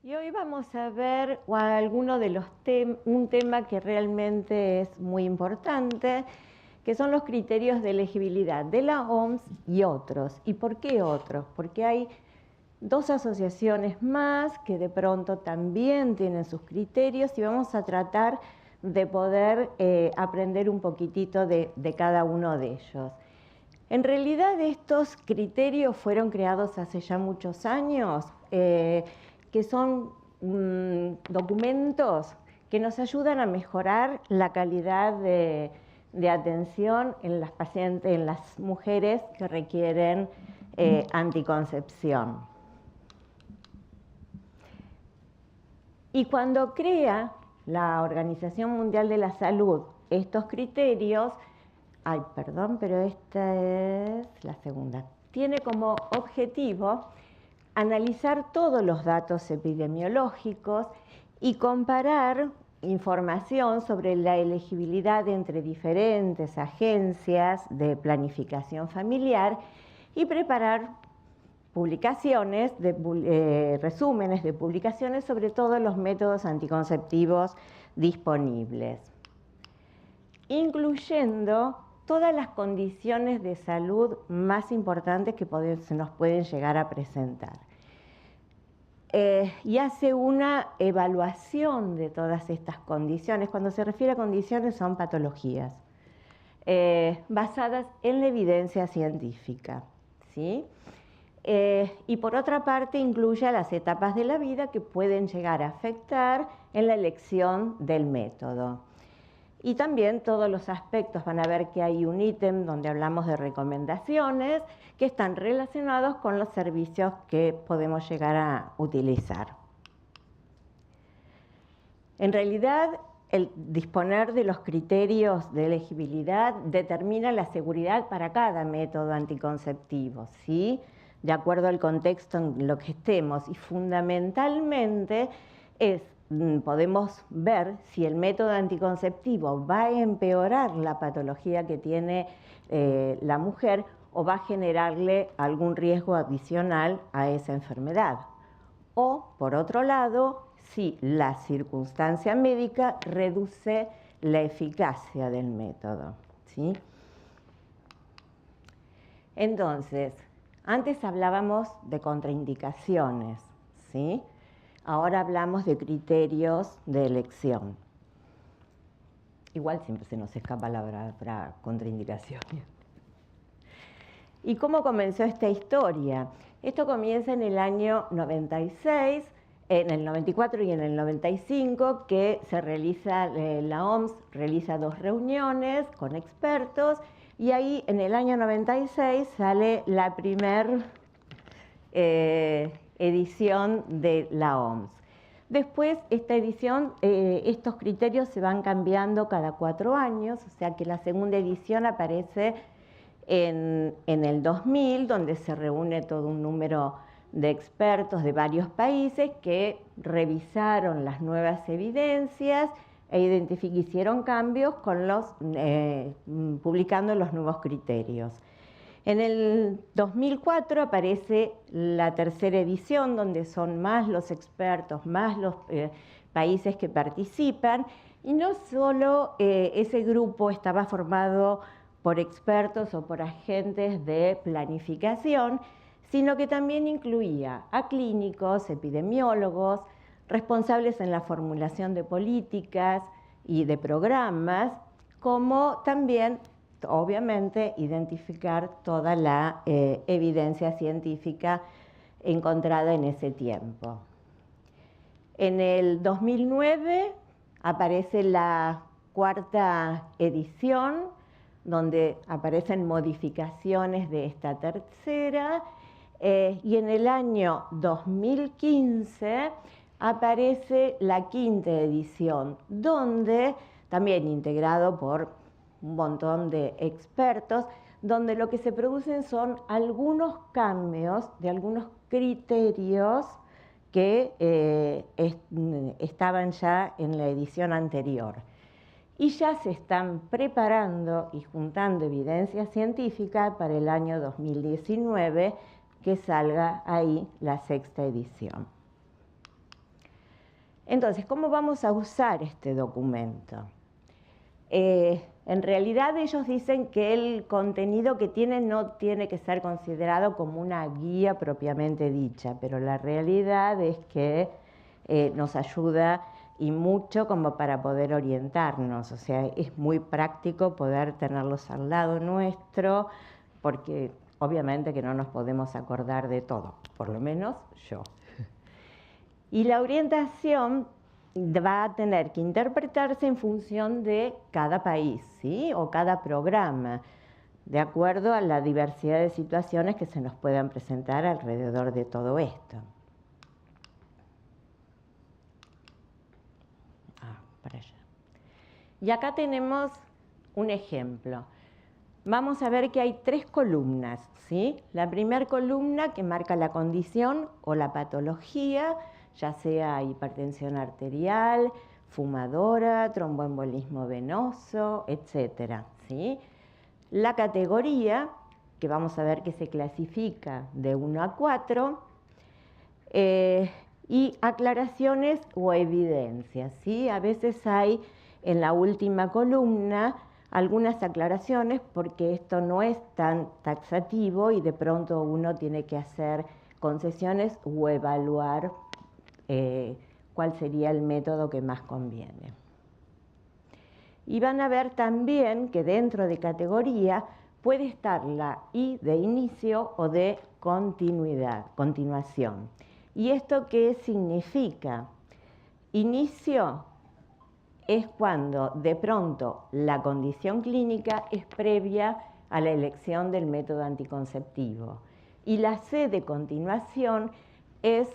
Y hoy vamos a ver alguno de un tema que realmente es muy importante, que son los criterios de elegibilidad de la OMS y otros. ¿Y por qué otros? Porque hay dos asociaciones más que de pronto también tienen sus criterios y vamos a tratar de poder aprender un poquitito de cada uno de ellos. En realidad estos criterios fueron creados hace ya muchos años, que son documentos que nos ayudan a mejorar la calidad de atención en las pacientes, en las mujeres que requieren anticoncepción. Y cuando crea la Organización Mundial de la Salud estos criterios, ay, perdón, pero esta es la segunda. Tiene como objetivo analizar todos los datos epidemiológicos y comparar información sobre la elegibilidad entre diferentes agencias de planificación familiar y preparar publicaciones, resúmenes de publicaciones sobre todos los métodos anticonceptivos disponibles, incluyendo todas las condiciones de salud más importantes que se nos pueden llegar a presentar. Y hace una evaluación de todas estas condiciones. Cuando se refiere a condiciones son patologías, basadas en la evidencia científica, ¿sí? Y por otra parte incluye las etapas de la vida que pueden llegar a afectar en la elección del método. Y también todos los aspectos, van a ver que hay un ítem donde hablamos de recomendaciones que están relacionados con los servicios que podemos llegar a utilizar. En realidad, el disponer de los criterios de elegibilidad determina la seguridad para cada método anticonceptivo, ¿sí? De acuerdo al contexto en lo que estemos, y fundamentalmente podemos ver si el método anticonceptivo va a empeorar la patología que tiene la mujer o va a generarle algún riesgo adicional a esa enfermedad. O, por otro lado, si la circunstancia médica reduce la eficacia del método, ¿sí? Entonces, antes hablábamos de contraindicaciones, ¿sí? Ahora hablamos de criterios de elección. Igual siempre se nos escapa la palabra contraindicación. ¿Y cómo comenzó esta historia? Esto comienza en el año 96, en el 94 y en el 95, que se realiza, la OMS realiza 2 reuniones con expertos, y ahí en el año 96 sale la primera edición de la OMS. Después, esta edición, estos criterios se van cambiando cada 4 años, o sea que la segunda edición aparece en el 2000, donde se reúne todo un número de expertos de varios países que revisaron las nuevas evidencias e hicieron cambios con publicando los nuevos criterios. En el 2004 aparece la tercera edición, donde son más los expertos, más los países que participan, y no solo ese grupo estaba formado por expertos o por agentes de planificación, sino que también incluía a clínicos, epidemiólogos, responsables en la formulación de políticas y de programas, como también, obviamente, identificar toda la evidencia científica encontrada en ese tiempo. En el 2009 aparece la 4ª edición, donde aparecen modificaciones de esta tercera, y en el año 2015 aparece la 5ª edición, donde también integrado por un montón de expertos, donde lo que se producen son algunos cambios de algunos criterios que estaban ya en la edición anterior. Y ya se están preparando y juntando evidencia científica para el año 2019, que salga ahí la 6ª edición. Entonces, ¿cómo vamos a usar este documento? En realidad ellos dicen que el contenido que tiene no tiene que ser considerado como una guía propiamente dicha, pero la realidad es que nos ayuda y mucho como para poder orientarnos, o sea, es muy práctico poder tenerlos al lado nuestro, porque obviamente que no nos podemos acordar de todo, por lo menos yo. Y la orientación va a tener que interpretarse en función de cada país, ¿sí? O cada programa, de acuerdo a la diversidad de situaciones que se nos puedan presentar alrededor de todo esto. Para allá. Y acá tenemos un ejemplo. Vamos a ver que hay 3 columnas, ¿sí? La primera columna que marca la condición o la patología, ya sea hipertensión arterial, fumadora, tromboembolismo venoso, etc., ¿sí? La categoría, que vamos a ver que se clasifica de 1 a 4, y aclaraciones o evidencias, ¿sí? A veces hay en la última columna algunas aclaraciones porque esto no es tan taxativo y de pronto uno tiene que hacer concesiones o evaluar cuál sería el método que más conviene. Y van a ver también que dentro de categoría puede estar la I de inicio o de continuación. ¿Y esto qué significa? Inicio es cuando de pronto la condición clínica es previa a la elección del método anticonceptivo. Y la C de continuación es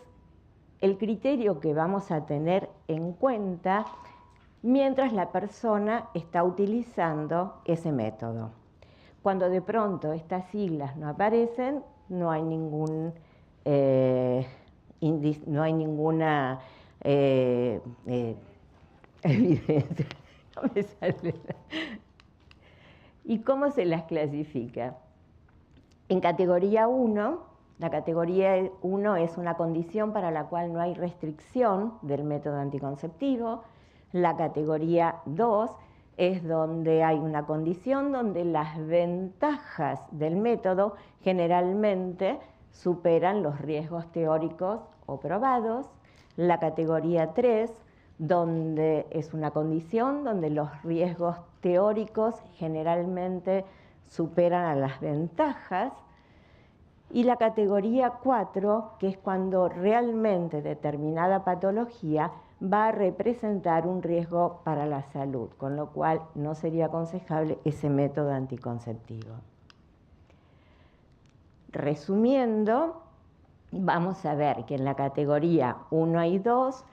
el criterio que vamos a tener en cuenta mientras la persona está utilizando ese método. Cuando de pronto estas siglas no aparecen, no hay ninguna evidencia. No me sale. ¿Y cómo se las clasifica? En categoría 1, la categoría 1 es una condición para la cual no hay restricción del método anticonceptivo. La categoría 2 es donde hay una condición donde las ventajas del método generalmente superan los riesgos teóricos o probados. La categoría 3, donde es una condición donde los riesgos teóricos generalmente superan a las ventajas. Y la categoría 4, que es cuando realmente determinada patología va a representar un riesgo para la salud, con lo cual no sería aconsejable ese método anticonceptivo. Resumiendo, vamos a ver que en la categoría 1 y 2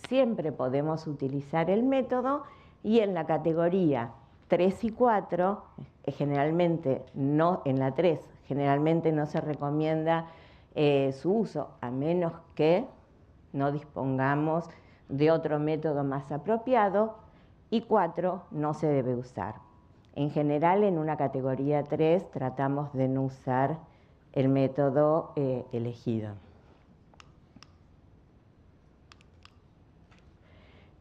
siempre podemos utilizar el método, y en la categoría 3 y 4, generalmente no, en la 3 generalmente no se recomienda su uso, a menos que no dispongamos de otro método más apropiado, y 4 no se debe usar. En general, en una categoría 3 tratamos de no usar el método elegido.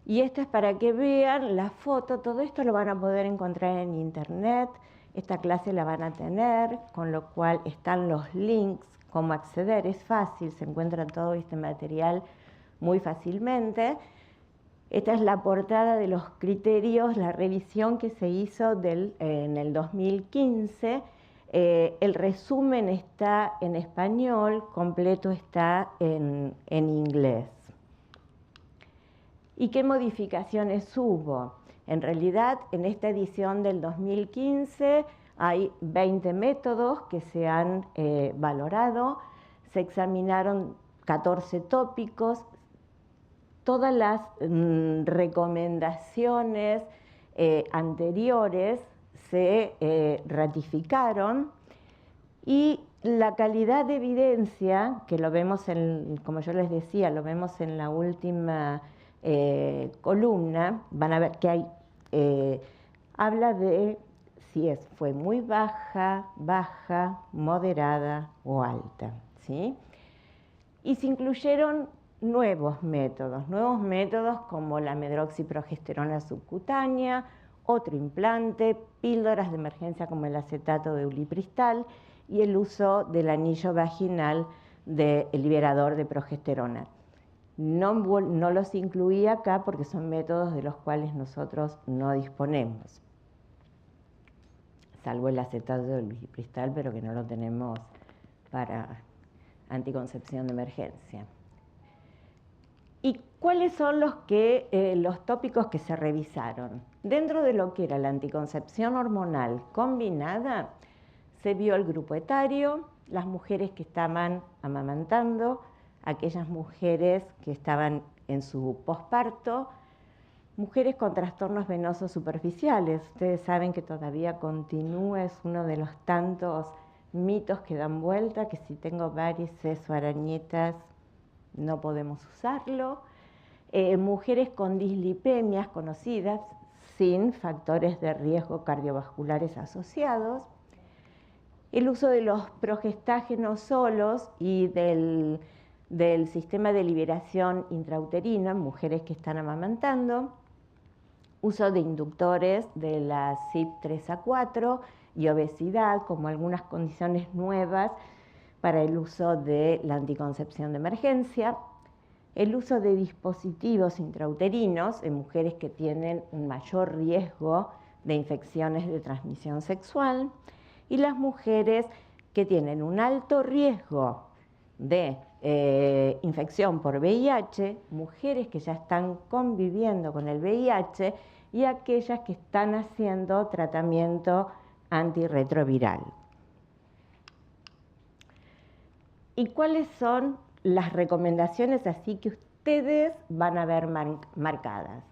Y esto es para que vean la foto, todo esto lo van a poder encontrar en internet, esta clase la van a tener, con lo cual están los links, cómo acceder, es fácil, se encuentra todo este material muy fácilmente. Esta es la portada de los criterios, la revisión que se hizo en el 2015. El resumen está en español, completo está en inglés. ¿Y qué modificaciones hubo? En realidad, en esta edición del 2015 hay 20 métodos que se han valorado, se examinaron 14 tópicos, todas las recomendaciones anteriores se ratificaron, y la calidad de evidencia, que lo vemos como yo les decía, lo vemos en la última columna, van a ver que hay, habla de si fue muy baja, moderada o alta, ¿sí? Y se incluyeron nuevos métodos como la medroxiprogesterona subcutánea, otro implante, píldoras de emergencia como el acetato de ulipristal y el uso del anillo vaginal del liberador de progesterona. No los incluí acá porque son métodos de los cuales nosotros no disponemos, salvo el acetato de ulipristal, pero que no lo tenemos para anticoncepción de emergencia. ¿Y cuáles son los tópicos que se revisaron? Dentro de lo que era la anticoncepción hormonal combinada, se vio el grupo etario, las mujeres que estaban amamantando, aquellas mujeres que estaban en su posparto, mujeres con trastornos venosos superficiales. Ustedes saben que todavía continúa, es uno de los tantos mitos que dan vuelta, que si tengo varices o arañitas no podemos usarlo. Mujeres con dislipemias conocidas, sin factores de riesgo cardiovasculares asociados. El uso de los progestágenos solos y del sistema de liberación intrauterina en mujeres que están amamantando. Uso de inductores de la CYP3A4 y obesidad como algunas condiciones nuevas para el uso de la anticoncepción de emergencia. El uso de dispositivos intrauterinos en mujeres que tienen un mayor riesgo de infecciones de transmisión sexual y las mujeres que tienen un alto riesgo de infección por VIH, mujeres que ya están conviviendo con el VIH y aquellas que están haciendo tratamiento antirretroviral. ¿Y cuáles son las recomendaciones así que ustedes van a ver marcadas?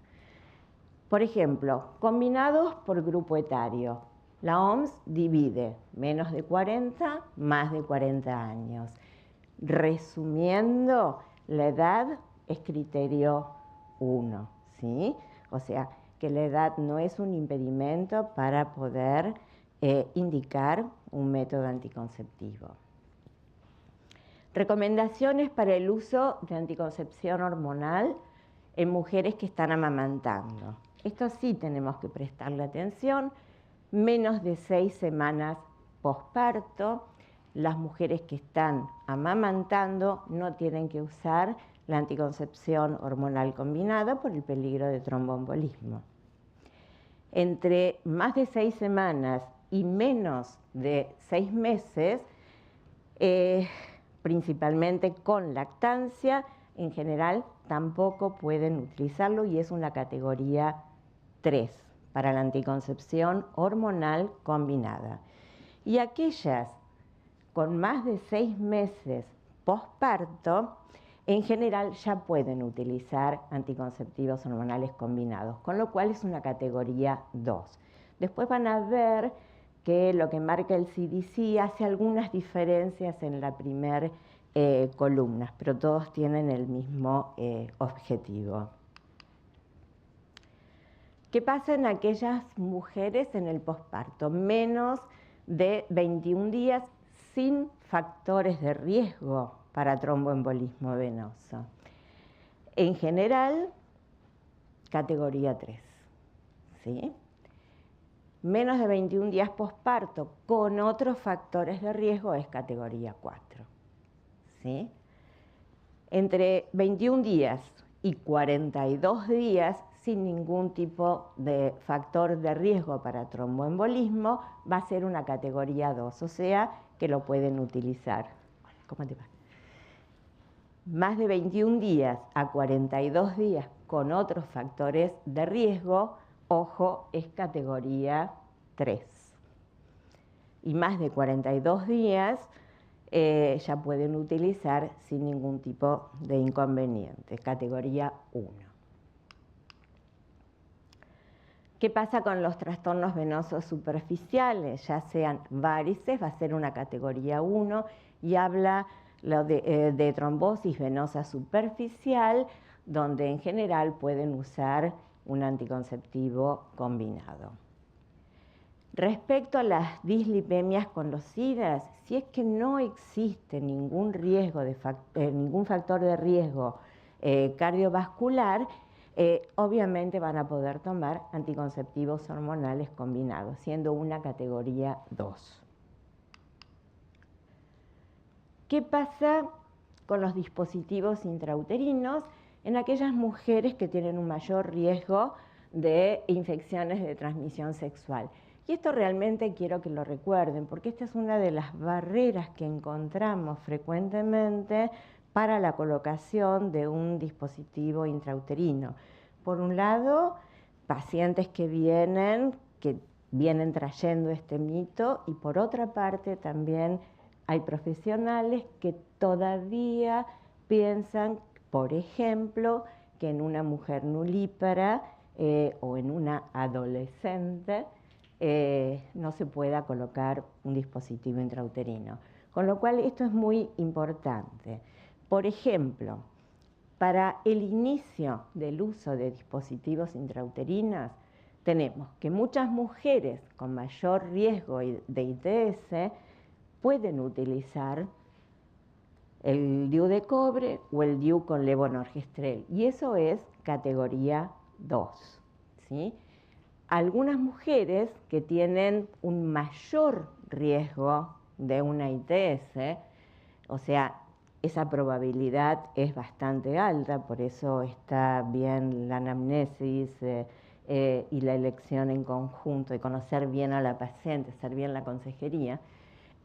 Por ejemplo, combinados por grupo etario. La OMS divide menos de 40, más de 40 años. Resumiendo, la edad es criterio 1, ¿sí? O sea, que la edad no es un impedimento para poder indicar un método anticonceptivo. Recomendaciones para el uso de anticoncepción hormonal en mujeres que están amamantando. Esto sí tenemos que prestarle atención. Menos de 6 semanas posparto. Las mujeres que están amamantando no tienen que usar la anticoncepción hormonal combinada por el peligro de tromboembolismo. Entre más de 6 semanas y menos de 6 meses, principalmente con lactancia, en general tampoco pueden utilizarlo y es una categoría 3 para la anticoncepción hormonal combinada. Y aquellas con más de 6 meses posparto, en general ya pueden utilizar anticonceptivos hormonales combinados, con lo cual es una categoría 2. Después van a ver que lo que marca el CDC hace algunas diferencias en la primera columna, pero todos tienen el mismo objetivo. ¿Qué pasa en aquellas mujeres en el posparto? Menos de 21 días sin factores de riesgo para tromboembolismo venoso. En general, categoría 3, ¿sí? Menos de 21 días posparto con otros factores de riesgo es categoría 4, ¿sí? Entre 21 días y 42 días sin ningún tipo de factor de riesgo para tromboembolismo va a ser una categoría 2, o sea que lo pueden utilizar. ¿Cómo te va? Más de 21 días a 42 días con otros factores de riesgo, ojo, es categoría 3. Y más de 42 días ya pueden utilizar sin ningún tipo de inconveniente, categoría 1. ¿Qué pasa con los trastornos venosos superficiales? Ya sean varices, va a ser una categoría 1 y habla de trombosis venosa superficial, donde en general pueden usar un anticonceptivo combinado. Respecto a las dislipemias conocidas, si es que no existe ningún riesgo ningún factor de riesgo cardiovascular, obviamente van a poder tomar anticonceptivos hormonales combinados, siendo una categoría 2. ¿Qué pasa con los dispositivos intrauterinos en aquellas mujeres que tienen un mayor riesgo de infecciones de transmisión sexual? Y esto realmente quiero que lo recuerden, porque esta es una de las barreras que encontramos frecuentemente para la colocación de un dispositivo intrauterino. Por un lado, pacientes que vienen trayendo este mito, y por otra parte también hay profesionales que todavía piensan, por ejemplo, que en una mujer nulípara o en una adolescente no se pueda colocar un dispositivo intrauterino. Con lo cual esto es muy importante. Por ejemplo, para el inicio del uso de dispositivos intrauterinos, tenemos que muchas mujeres con mayor riesgo de ITS pueden utilizar el DIU de cobre o el DIU con levonorgestrel, y eso es categoría 2, ¿sí? Algunas mujeres que tienen un mayor riesgo de una ITS, o sea, esa probabilidad es bastante alta, por eso está bien la anamnesis y la elección en conjunto, de conocer bien a la paciente, hacer bien la consejería.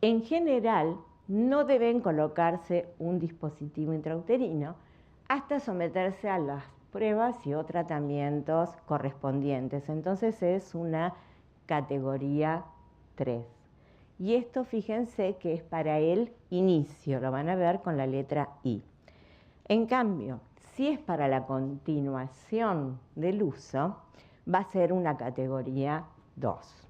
En general, no deben colocarse un dispositivo intrauterino hasta someterse a las pruebas y o tratamientos correspondientes. Entonces es una categoría 3. Y esto, fíjense que es para el inicio, lo van a ver con la letra I. En cambio, si es para la continuación del uso, va a ser una categoría 2.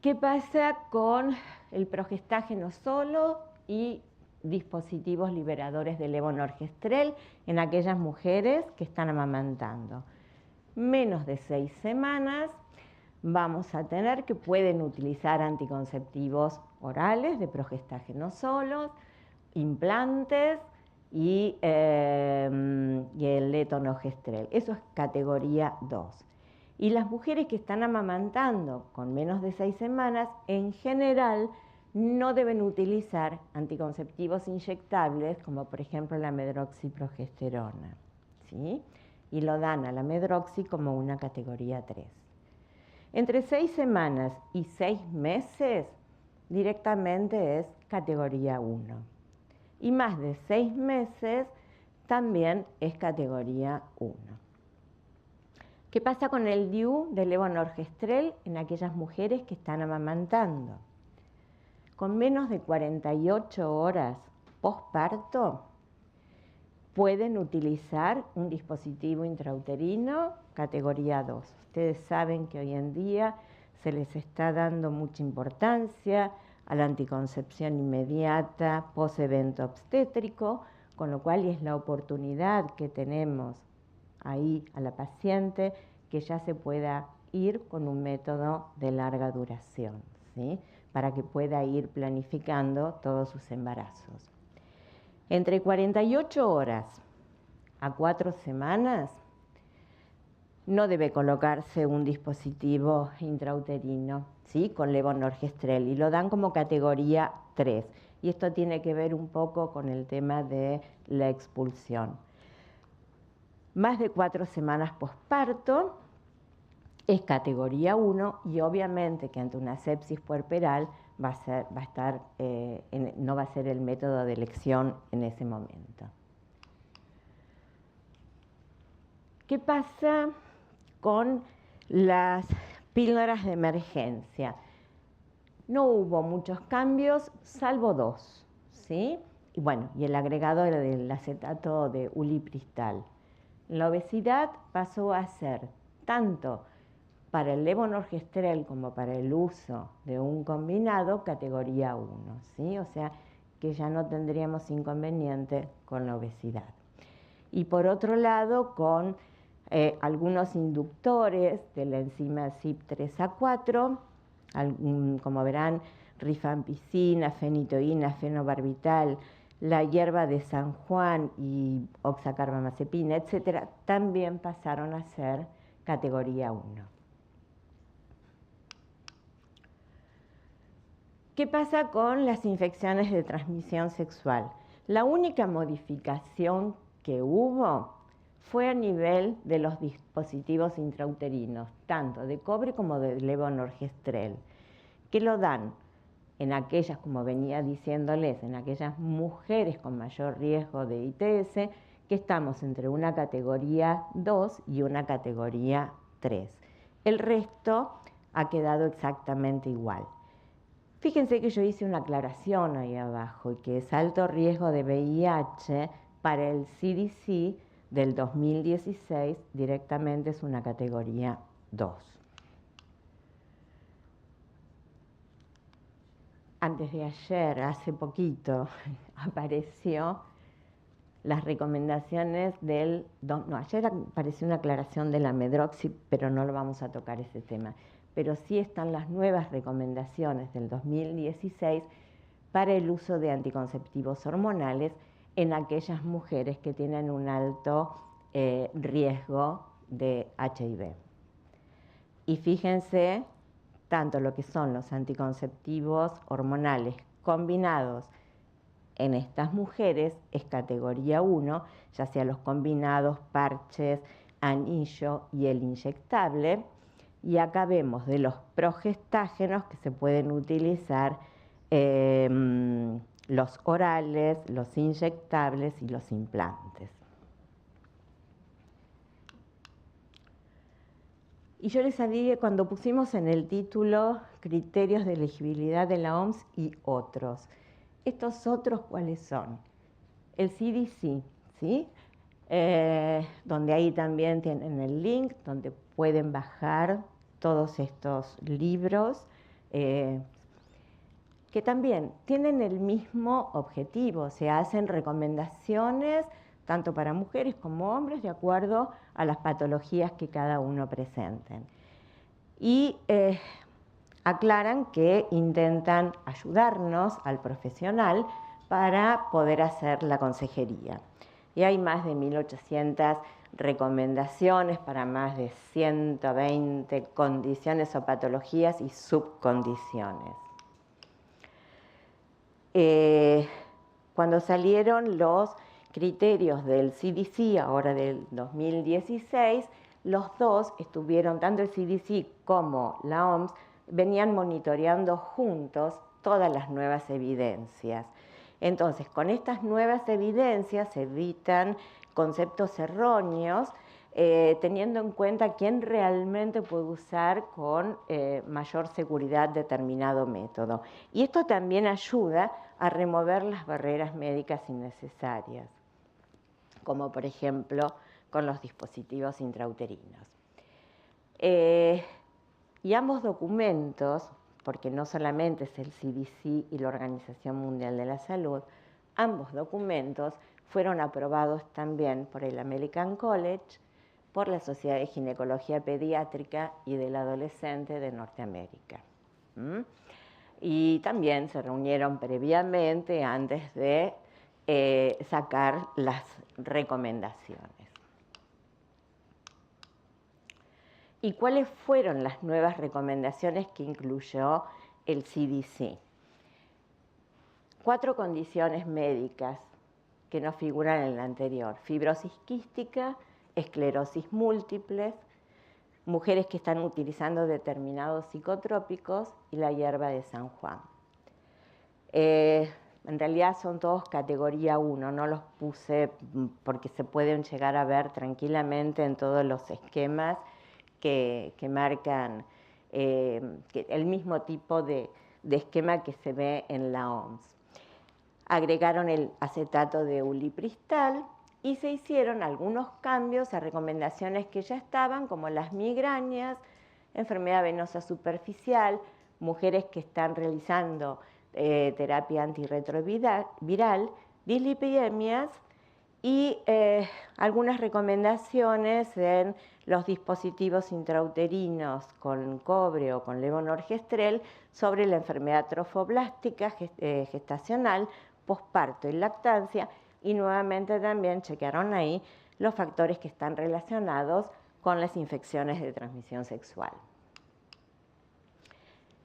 ¿Qué pasa con el progestágeno solo y dispositivos liberadores de levonorgestrel en aquellas mujeres que están amamantando? Menos de 6 semanas vamos a tener que pueden utilizar anticonceptivos orales de progestágeno solos, implantes y el letonogestrel. Eso es categoría 2. Y las mujeres que están amamantando con menos de 6 semanas, en general, no deben utilizar anticonceptivos inyectables, como por ejemplo la medroxiprogesterona, ¿sí? Y lo dan a la medroxi como una categoría 3. Entre 6 semanas y 6 meses, directamente es categoría 1. Y más de 6 meses, también es categoría 1. ¿Qué pasa con el DIU de levonorgestrel en aquellas mujeres que están amamantando? Con menos de 48 horas posparto, pueden utilizar un dispositivo intrauterino categoría 2. Ustedes saben que hoy en día se les está dando mucha importancia a la anticoncepción inmediata post-evento obstétrico, con lo cual es la oportunidad que tenemos ahí a la paciente que ya se pueda ir con un método de larga duración, ¿sí? Para que pueda ir planificando todos sus embarazos. Entre 48 horas a 4 semanas no debe colocarse un dispositivo intrauterino, ¿sí? Con levonorgestrel, y lo dan como categoría 3. Y esto tiene que ver un poco con el tema de la expulsión. Más de 4 semanas posparto es categoría 1, y obviamente que ante una sepsis puerperal no va a ser el método de elección en ese momento. ¿Qué pasa con las píldoras de emergencia? No hubo muchos cambios, salvo 2, ¿sí? Y bueno, y el agregado del acetato de ulipristal. La obesidad pasó a ser tanto para el levonorgestrel como para el uso de un combinado categoría 1, ¿sí? O sea que ya no tendríamos inconveniente con la obesidad. Y por otro lado, con algunos inductores de la enzima CYP3A4, como verán, rifampicina, fenitoína, fenobarbital, la hierba de San Juan y oxacarbamazepina, etcétera, también pasaron a ser categoría 1. ¿Qué pasa con las infecciones de transmisión sexual? La única modificación que hubo fue a nivel de los dispositivos intrauterinos, tanto de cobre como de levonorgestrel, que lo dan en aquellas, como venía diciéndoles, en aquellas mujeres con mayor riesgo de ITS, que estamos entre una categoría 2 y una categoría 3. El resto ha quedado exactamente igual. Fíjense que yo hice una aclaración ahí abajo, y que es alto riesgo de VIH para el CDC del 2016 directamente es una categoría 2. Antes de ayer, hace poquito, apareció las recomendaciones del... No, ayer apareció una aclaración de la Medroxy, pero no lo vamos a tocar ese tema. Pero sí están las nuevas recomendaciones del 2016 para el uso de anticonceptivos hormonales en aquellas mujeres que tienen un alto riesgo de HIV. Y fíjense, tanto lo que son los anticonceptivos hormonales combinados en estas mujeres es categoría 1, ya sea los combinados, parches, anillo y el inyectable. Y acá vemos de los progestágenos que se pueden utilizar los orales, los inyectables y los implantes. Y yo les dije cuando pusimos en el título criterios de elegibilidad de la OMS y otros. ¿Estos otros cuáles son? El CDC, ¿sí? Donde ahí también tienen el link, donde pueden bajar todos estos libros, que también tienen el mismo objetivo, se hacen recomendaciones tanto para mujeres como hombres de acuerdo a las patologías que cada uno presenten. Y aclaran que intentan ayudarnos al profesional para poder hacer la consejería. Y hay más de 1.800 recomendaciones para más de 120 condiciones o patologías y subcondiciones. Cuando salieron los criterios del CDC, ahora del 2016, los dos estuvieron, tanto el CDC como la OMS, venían monitoreando juntos todas las nuevas evidencias. Entonces, con estas nuevas evidencias se evitan conceptos erróneos, teniendo en cuenta quién realmente puede usar con mayor seguridad determinado método. Y esto también ayuda a remover las barreras médicas innecesarias, como por ejemplo con los dispositivos intrauterinos. Y ambos documentos, porque no solamente es el CDC y la Organización Mundial de la Salud, ambos documentos fueron aprobados también por el American College, por la Sociedad de Ginecología Pediátrica y del Adolescente de Norteamérica. Y también se reunieron previamente antes de sacar las recomendaciones. ¿Y cuáles fueron las nuevas recomendaciones que incluyó el CDC? 4 condiciones médicas que no figuran en la anterior: fibrosis quística, esclerosis múltiples, mujeres que están utilizando determinados psicotrópicos y la hierba de San Juan. En realidad son todos categoría 1, no los puse porque se pueden llegar a ver tranquilamente en todos los esquemas que marcan el mismo tipo de esquema que se ve en la OMS. Agregaron el acetato de ulipristal y se hicieron algunos cambios a recomendaciones que ya estaban, como las migrañas, enfermedad venosa superficial, mujeres que están realizando terapia antirretroviral, dislipidemias y algunas recomendaciones en los dispositivos intrauterinos con cobre o con levonorgestrel sobre la enfermedad trofoblástica gestacional, posparto y lactancia, y nuevamente también chequearon ahí los factores que están relacionados con las infecciones de transmisión sexual.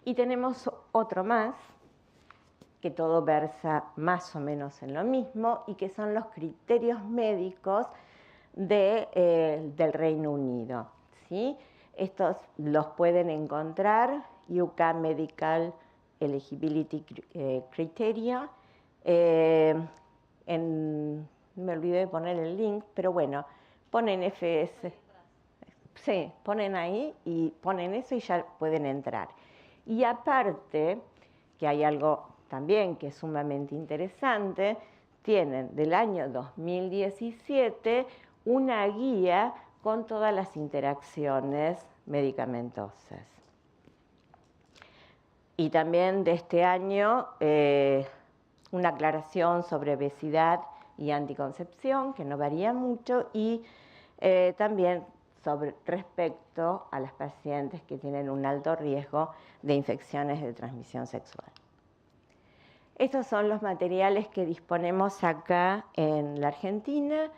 Y tenemos otro más, que todo versa más o menos en lo mismo, y que son los criterios médicos del Reino Unido, ¿sí? Estos los pueden encontrar, UK Medical Eligibility Criteria, me olvidé de poner el link, pero bueno, ponen FS, sí, ponen ahí y ponen eso y ya pueden entrar. Y aparte, que hay algo también que es sumamente interesante, tienen del año 2017 una guía con todas las interacciones medicamentosas. Y también de este año una aclaración sobre obesidad y anticoncepción, que no varía mucho, y también respecto a las pacientes que tienen un alto riesgo de infecciones de transmisión sexual. Estos son los materiales que disponemos acá en la Argentina,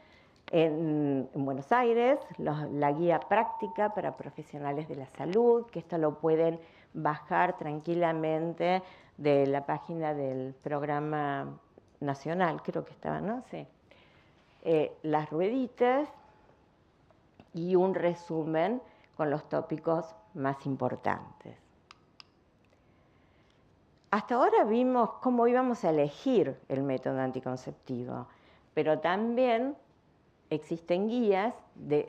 en Buenos Aires, la guía práctica para profesionales de la salud, que esto lo pueden bajar tranquilamente de la página del programa nacional, creo que estaba, ¿no? Sí. Las rueditas y un resumen con los tópicos más importantes. Hasta ahora vimos cómo íbamos a elegir el método anticonceptivo, pero también existen guías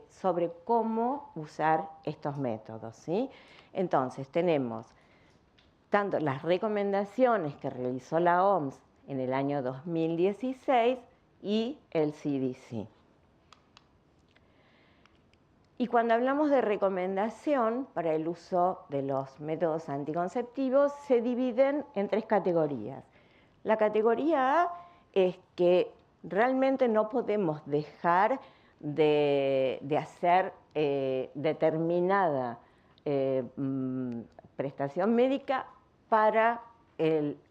sobre cómo usar estos métodos, ¿sí? Entonces, tenemos tanto las recomendaciones que realizó la OMS en el año 2016 y el CDC. Y cuando hablamos de recomendación para el uso de los métodos anticonceptivos, se dividen en 3 categorías. La categoría A es que realmente no podemos dejar de hacer determinada prestación médica para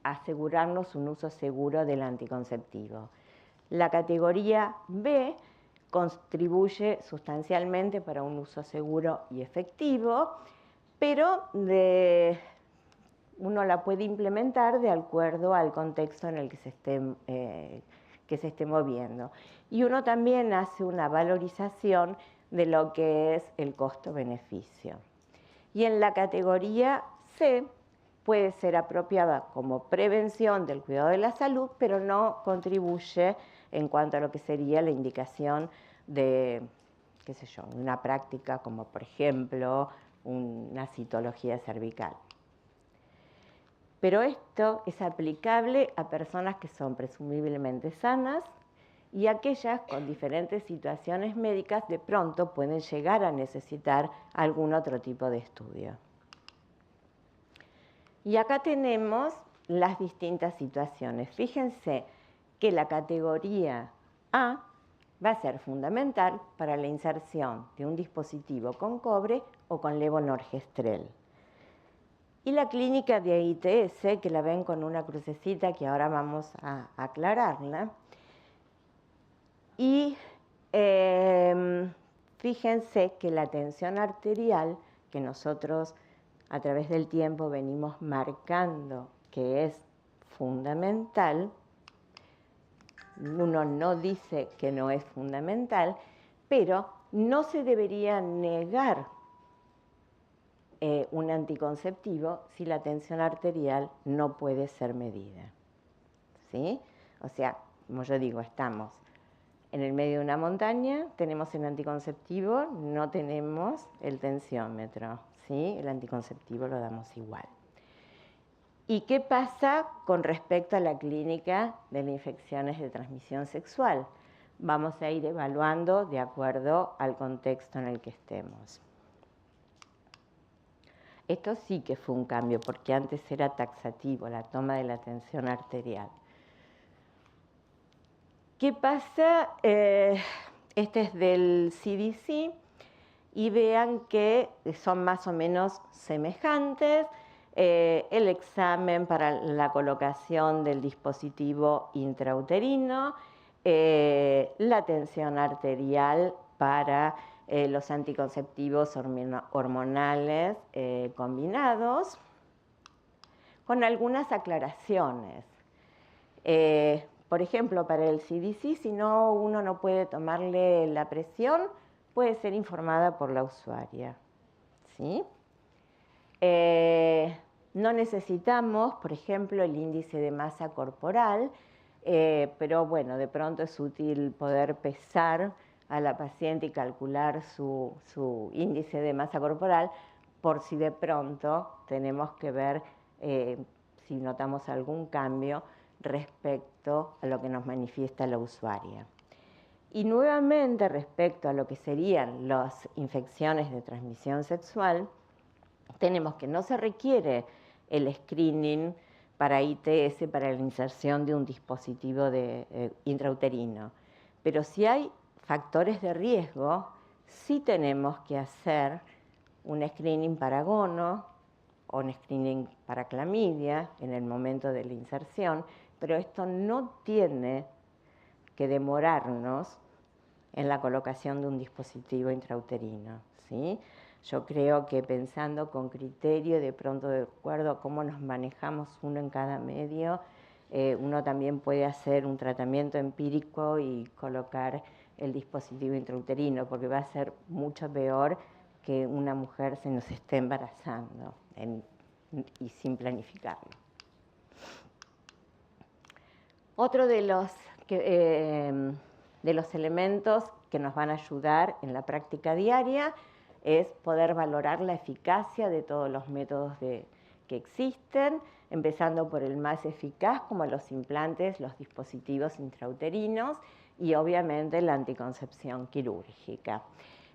asegurarnos un uso seguro del anticonceptivo. La categoría B contribuye sustancialmente para un uso seguro y efectivo, pero uno la puede implementar de acuerdo al contexto en el que se esté moviendo. Y uno también hace una valorización de lo que es el costo-beneficio. Y en la categoría C puede ser apropiada como prevención del cuidado de la salud, pero no contribuye en cuanto a lo que sería la indicación de, qué sé yo, una práctica como, por ejemplo, una citología cervical. Pero esto es aplicable a personas que son presumiblemente sanas y aquellas con diferentes situaciones médicas de pronto pueden llegar a necesitar algún otro tipo de estudio. Y acá tenemos las distintas situaciones. Fíjense que la categoría A va a ser fundamental para la inserción de un dispositivo con cobre o con levonorgestrel. Y la clínica de ITS, que la ven con una crucecita que ahora vamos a aclararla. Y fíjense que la tensión arterial, que nosotros a través del tiempo venimos marcando que es fundamental, uno no dice que no es fundamental, pero no se debería negar un anticonceptivo si la tensión arterial no puede ser medida, ¿sí? O sea, como yo digo, estamos en el medio de una montaña, tenemos el anticonceptivo, no tenemos el tensiómetro, ¿sí? El anticonceptivo lo damos igual. ¿Y qué pasa con respecto a la clínica de las infecciones de transmisión sexual? Vamos a ir evaluando de acuerdo al contexto en el que estemos. Esto sí que fue un cambio, porque antes era taxativo la toma de la tensión arterial. ¿Qué pasa? Este es del CDC y vean que son más o menos semejantes. El examen para la colocación del dispositivo intrauterino, la tensión arterial para los anticonceptivos hormonales combinados, con algunas aclaraciones. Por ejemplo, para el CDC, si uno no puede tomarle la presión, puede ser informada por la usuaria, ¿sí? No necesitamos, por ejemplo, el índice de masa corporal, pero bueno, de pronto es útil poder pesar a la paciente y calcular su índice de masa corporal por si de pronto tenemos que ver si notamos algún cambio respecto a lo que nos manifiesta la usuaria. Y nuevamente, respecto a lo que serían las infecciones de transmisión sexual, tenemos que no se requiere el screening para ITS, para la inserción de un dispositivo intrauterino. Pero si hay factores de riesgo, sí tenemos que hacer un screening para gono o un screening para clamidia en el momento de la inserción, pero esto no tiene que demorarnos en la colocación de un dispositivo intrauterino, ¿sí? Yo creo que pensando con criterio, de pronto de acuerdo a cómo nos manejamos uno en cada medio, uno también puede hacer un tratamiento empírico y colocar el dispositivo intrauterino, porque va a ser mucho peor que una mujer se nos esté embarazando y sin planificarlo. Otro de los elementos que nos van a ayudar en la práctica diaria es poder valorar la eficacia de todos los métodos que existen, empezando por el más eficaz, como los implantes, los dispositivos intrauterinos y obviamente la anticoncepción quirúrgica.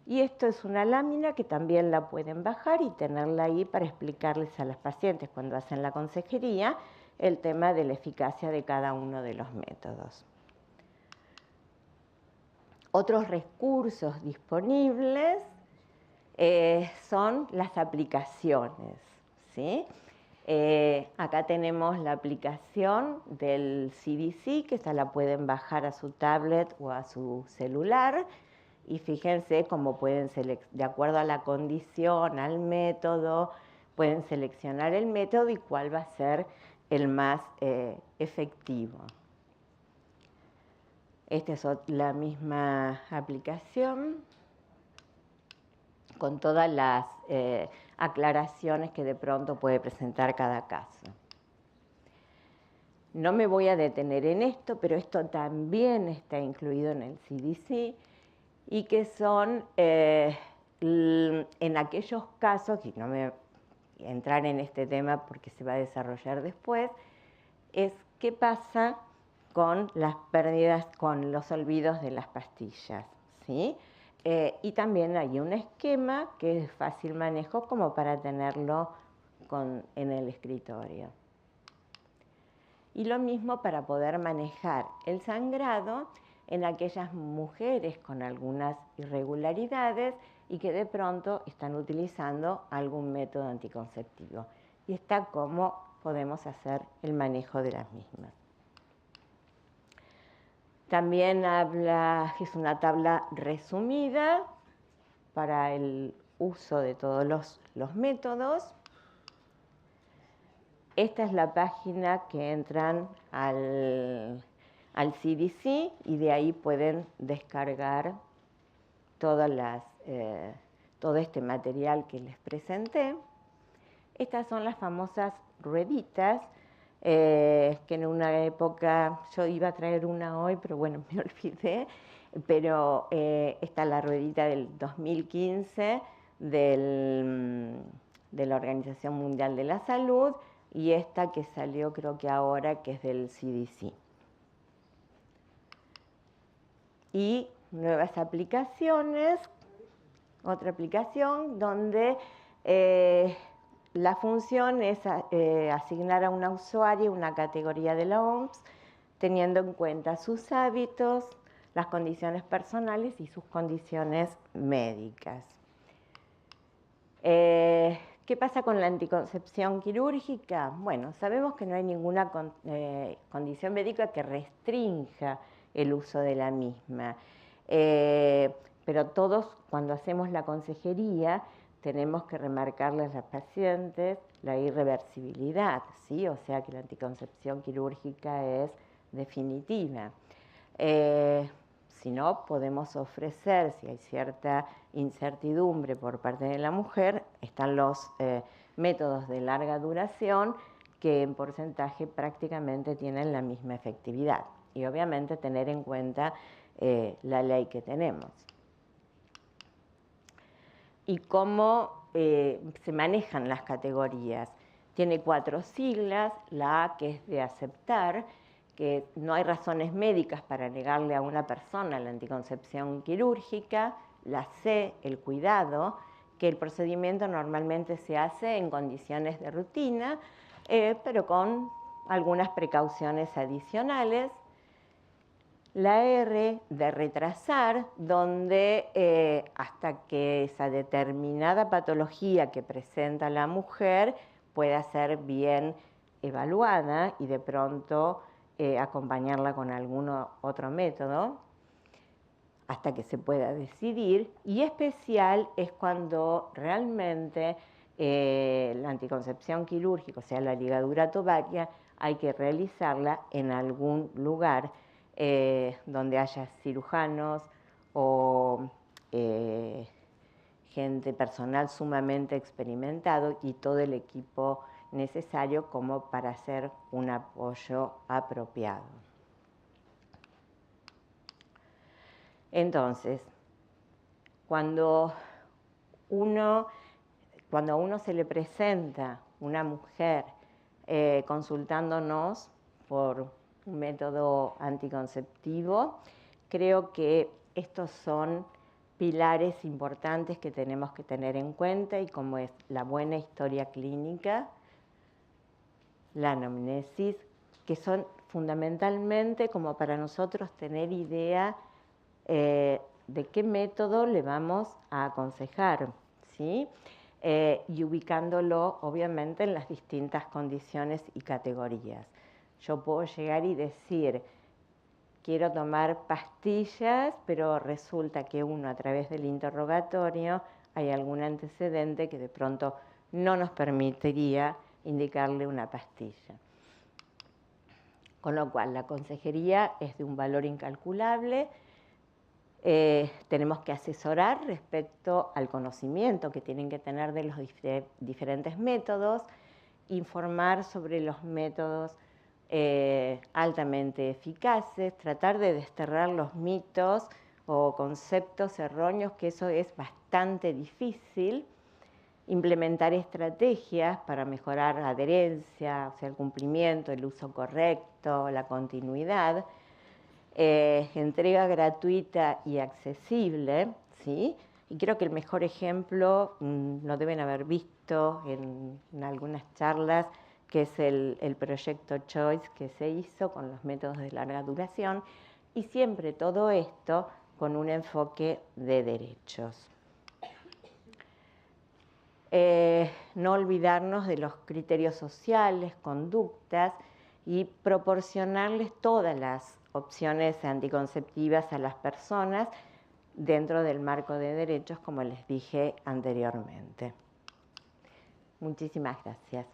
Y esto es una lámina que también la pueden bajar y tenerla ahí para explicarles a las pacientes cuando hacen la consejería el tema de la eficacia de cada uno de los métodos. Otros recursos disponibles son las aplicaciones, ¿sí? Acá tenemos la aplicación del CDC, que esta la pueden bajar a su tablet o a su celular, y fíjense cómo pueden, de acuerdo a la condición, al método, pueden seleccionar el método y cuál va a ser el más efectivo. Esta es la misma aplicación con todas las aclaraciones que de pronto puede presentar cada caso. No me voy a detener en esto, pero esto también está incluido en el CDC y que son en aquellos casos, y no me voy a entrar en este tema porque se va a desarrollar después, es qué pasa con las pérdidas, con los olvidos de las pastillas, ¿sí? Y también hay un esquema que es fácil manejo como para tenerlo en el escritorio. Y lo mismo para poder manejar el sangrado en aquellas mujeres con algunas irregularidades y que de pronto están utilizando algún método anticonceptivo. Y está cómo podemos hacer el manejo de las mismas. También es una tabla resumida para el uso de todos los métodos. Esta es la página que entran al CDC y de ahí pueden descargar todo este material que les presenté. Estas son las famosas rueditas, que en una época, yo iba a traer una hoy, pero bueno, me olvidé, pero esta es la ruedita del 2015 de la Organización Mundial de la Salud y esta que salió creo que ahora, que es del CDC. Y nuevas aplicaciones, otra aplicación donde la función es asignar a una usuaria una categoría de la OMS, teniendo en cuenta sus hábitos, las condiciones personales y sus condiciones médicas. ¿Qué pasa con la anticoncepción quirúrgica? Bueno, sabemos que no hay ninguna condición médica que restrinja el uso de la misma, pero todos cuando hacemos la consejería tenemos que remarcarles a las pacientes la irreversibilidad, ¿sí? O sea que la anticoncepción quirúrgica es definitiva. Si no, podemos ofrecer, si hay cierta incertidumbre por parte de la mujer, están los métodos de larga duración que en porcentaje prácticamente tienen la misma efectividad. Y obviamente tener en cuenta la ley que tenemos. Y cómo se manejan las categorías. Tiene 4 siglas, la A que es de aceptar, que no hay razones médicas para negarle a una persona la anticoncepción quirúrgica, la C, el cuidado, que el procedimiento normalmente se hace en condiciones de rutina, pero con algunas precauciones adicionales. La R de retrasar, donde hasta que esa determinada patología que presenta la mujer pueda ser bien evaluada y de pronto acompañarla con algún otro método hasta que se pueda decidir. Y especial es cuando realmente la anticoncepción quirúrgica, o sea, la ligadura tobaria, hay que realizarla en algún lugar donde haya cirujanos o gente, personal sumamente experimentado y todo el equipo necesario como para hacer un apoyo apropiado. Entonces, cuando a uno se le presenta una mujer consultándonos por un método anticonceptivo, creo que estos son pilares importantes que tenemos que tener en cuenta, y como es la buena historia clínica, la anamnesis, que son fundamentalmente como para nosotros tener idea de qué método le vamos a aconsejar, ¿sí? Y ubicándolo obviamente en las distintas condiciones y categorías. Yo puedo llegar y decir, quiero tomar pastillas, pero resulta que uno a través del interrogatorio hay algún antecedente que de pronto no nos permitiría indicarle una pastilla. Con lo cual la consejería es de un valor incalculable. Tenemos que asesorar respecto al conocimiento que tienen que tener de los diferentes métodos, informar sobre los métodos altamente eficaces, tratar de desterrar los mitos o conceptos erróneos, que eso es bastante difícil, implementar estrategias para mejorar la adherencia, o sea, el cumplimiento, el uso correcto, la continuidad, entrega gratuita y accesible, ¿sí? Y creo que el mejor ejemplo lo deben haber visto en algunas charlas, que es el proyecto Choice que se hizo con los métodos de larga duración, y siempre todo esto con un enfoque de derechos. No olvidarnos de los criterios sociales, conductas, y proporcionarles todas las opciones anticonceptivas a las personas dentro del marco de derechos, como les dije anteriormente. Muchísimas gracias.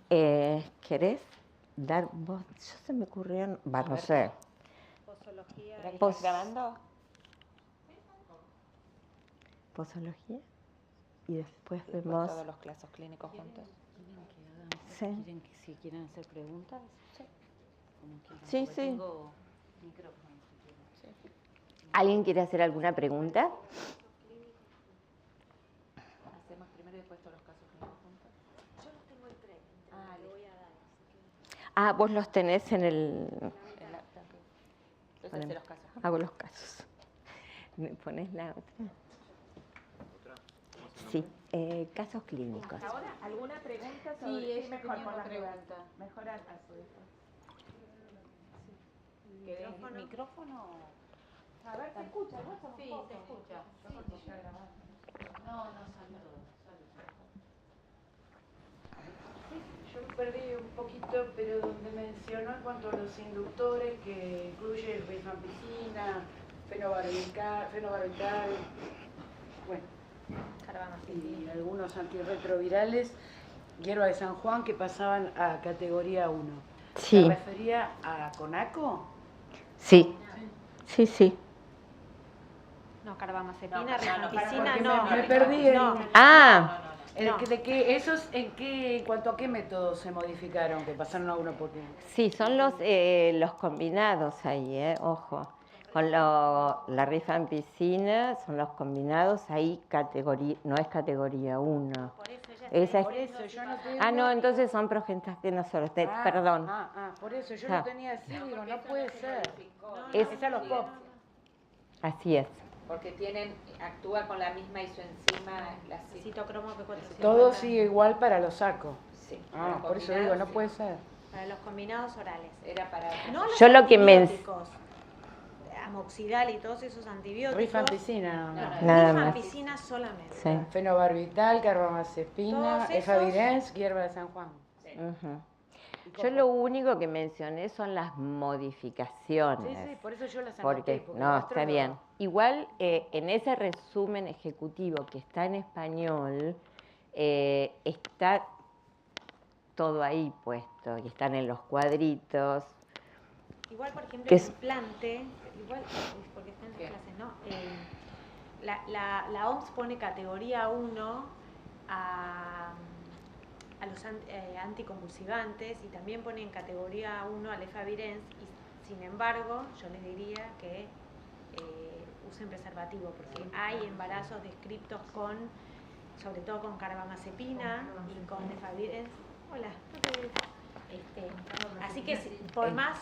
¿Querés dar vos? Yo se me ocurrió, no sé. Posología. ¿Estás grabando? Posología. Y después Después vemos todos los casos clínicos juntos. ¿Quieren que si quieren hacer preguntas? Sí. Como quieran, Sí, porque sí. tengo micrófono. Sí. ¿Alguien quiere hacer alguna pregunta? Hacemos primero y después todos los casos clínicos juntos. Yo los tengo en 3, le voy a dar. Ah, vos los tenés en el... Entonces hace los casos. Hago los casos. ¿Me pones la otra? Sí. casos clínicos. Ahora, ¿alguna pregunta sobre Sí, ella mejor tenía por una las pregunta. dudas? Mejor al caso de esto. ¿Micrófono? A ver, ¿se escucha? ¿No? Somos Sí, pocos. se escucha. Yo porque ya grabamos. No, no sale todo. Yo me perdí un poquito, pero donde mencionó en cuanto a los inductores, que incluye rifampicina, fenobarbital, bueno, y algunos antirretrovirales, hierba de San Juan, que pasaban a categoría 1. Sí. ¿Se refería a CONACO? Sí, sí, sí. No, carbamazepina, No, rifampicina, Porque no. me perdí. No. Ah, ¿En cuanto a qué métodos se modificaron, que pasaron a uno por uno? sí, son los combinados ahí, ojo. Con la rifampicina son los combinados, ahí no es categoría 1. Por eso ya Esa es- Por eso yo no te Ah, no, entonces son progestaciones solos, perdón. por eso yo Ah. lo tenía así, digo, no puede ser. Es- Es a los POP. Así es. Porque actúa con la misma isoenzima, la citocromo P450. Todo sigue igual para los sacos. Sí. Por eso digo, no puede ser. Para los combinados orales. Era para... No los Yo lo que antibióticos, amoxidal y todos esos antibióticos. Rifampicina, Nada más. Rifampicina solamente. Sí. fenobarbital, carbamazepina, Todos esos. efavirenz, hierba de San Juan. Ujú. Yo lo único que mencioné son las modificaciones. Sí, por eso yo las anoté. Porque, porque no, el otro está bien. Igual, en ese resumen ejecutivo que está en español, está todo ahí puesto, y están en los cuadritos. Igual, por ejemplo, ¿Qué el es? implante, igual, porque está en las clases, ¿no? La OMS pone categoría 1 a los anticonvulsivantes y también pone en categoría 1 al efavirenz y sin embargo yo les diría que usen preservativo porque hay embarazos descritos sobre todo con carbamazepina y con efavirenz. Hola, no te veo. Así que por más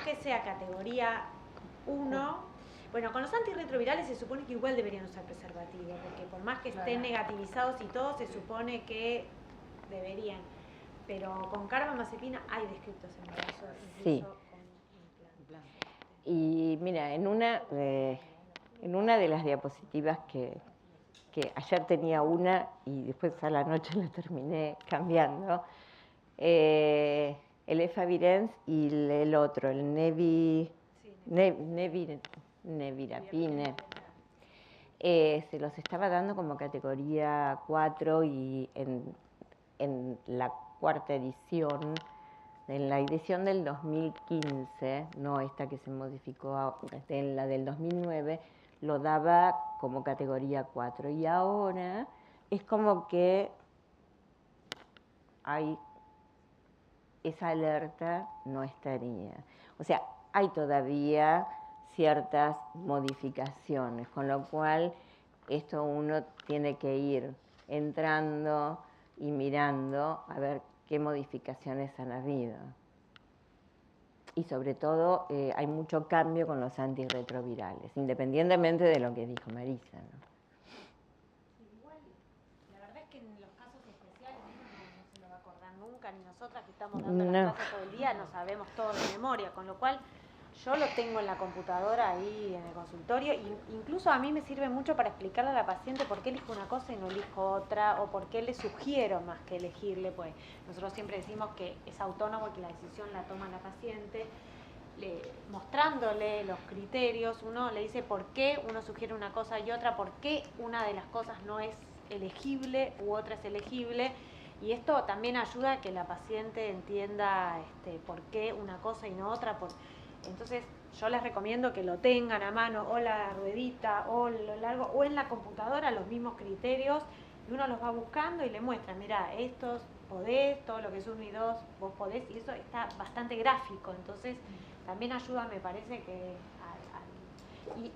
que sea categoría 1, bueno, con los antirretrovirales se supone que igual deberían usar preservativo, porque por más que estén negativizados y todo, se supone que deberían. Pero con carbamazepina hay descritos embarazos, Sí. incluso con implante. Y mira, en una de las diapositivas que ayer tenía una y después a la noche la terminé cambiando, el efavirenz y el otro, el nevirapine, se los estaba dando como categoría 4 y en la cuarta edición, en la edición del 2015, no esta que se modificó, en la del 2009, lo daba como categoría 4 y ahora es como que hay esa alerta no estaría. O sea, hay todavía ciertas modificaciones, con lo cual esto uno tiene que ir entrando y mirando a ver qué modificaciones han habido. Y sobre todo hay mucho cambio con los antirretrovirales, independientemente de lo que dijo Marisa, ¿no? Igual, la verdad es que en los casos especiales uno no se lo va a acordar nunca, ni nosotras que estamos dando No. las clases todo el día no sabemos todo de memoria, con lo cual yo lo tengo en la computadora ahí en el consultorio, e incluso a mí me sirve mucho para explicarle a la paciente por qué elijo una cosa y no elijo otra, o por qué le sugiero más que elegirle, pues nosotros siempre decimos que es autónomo y que la decisión la toma la paciente, mostrándole los criterios, uno le dice por qué uno sugiere una cosa y otra, por qué una de las cosas no es elegible u otra es elegible, y esto también ayuda a que la paciente entienda por qué una cosa y no otra. Entonces yo les recomiendo que lo tengan a mano, o la ruedita, o lo largo, o en la computadora los mismos criterios, y uno los va buscando y le muestra, mira, estos podés, todo lo que es 1 y 2 vos podés, y eso está bastante gráfico, entonces también ayuda, me parece que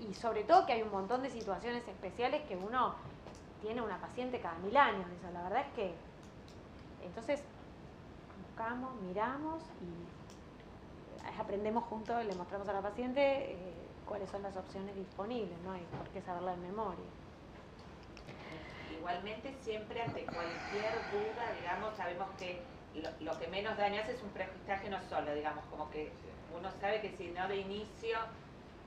y sobre todo que hay un montón de situaciones especiales que uno tiene una paciente cada 1000 años, eso, la verdad es que entonces buscamos, miramos y aprendemos juntos, le mostramos a la paciente cuáles son las opciones disponibles, no hay por qué saberla de memoria. igualmente siempre ante cualquier duda, digamos, sabemos que lo que menos daño hace es un progestágeno solo, digamos, como que uno sabe que si no de inicio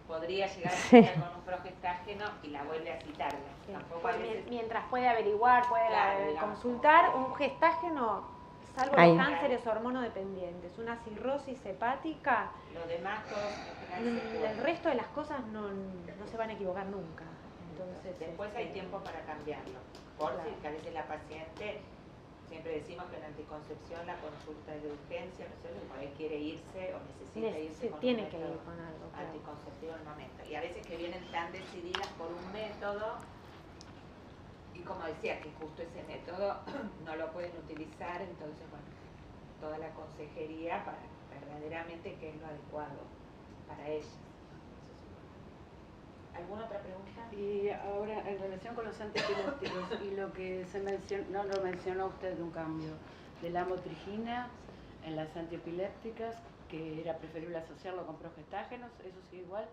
podría llegar a empezar con un progestágeno y la vuelve a citar. Tampoco a veces... Mientras puede averiguar, puede Claro, digamos, consultar, un gestágeno, salvo Ahí. los cánceres hormonodependientes, una cirrosis hepática, Lo demás todo en general se puede. el resto de las cosas no se van a equivocar nunca. Entonces, Después hay tiempo para cambiarlo. Por si a veces la paciente, siempre decimos que en anticoncepción la consulta es de urgencia, no sé, por ahí quiere irse o necesita irse con tiene un que método ir con algo, claro. anticonceptivo en el momento. Y a veces que vienen tan decididas por un método, y como decía, que justo ese método no lo pueden utilizar, entonces, bueno, toda la consejería para verdaderamente qué es lo adecuado para ellas. ¿Alguna otra pregunta? Y ahora, en relación con los antiepilépticos y lo que se mencionó, no lo mencionó usted, un cambio de la amotrigina en las antiepilépticas, que era preferible asociarlo con progestágenos, ¿eso sigue igual?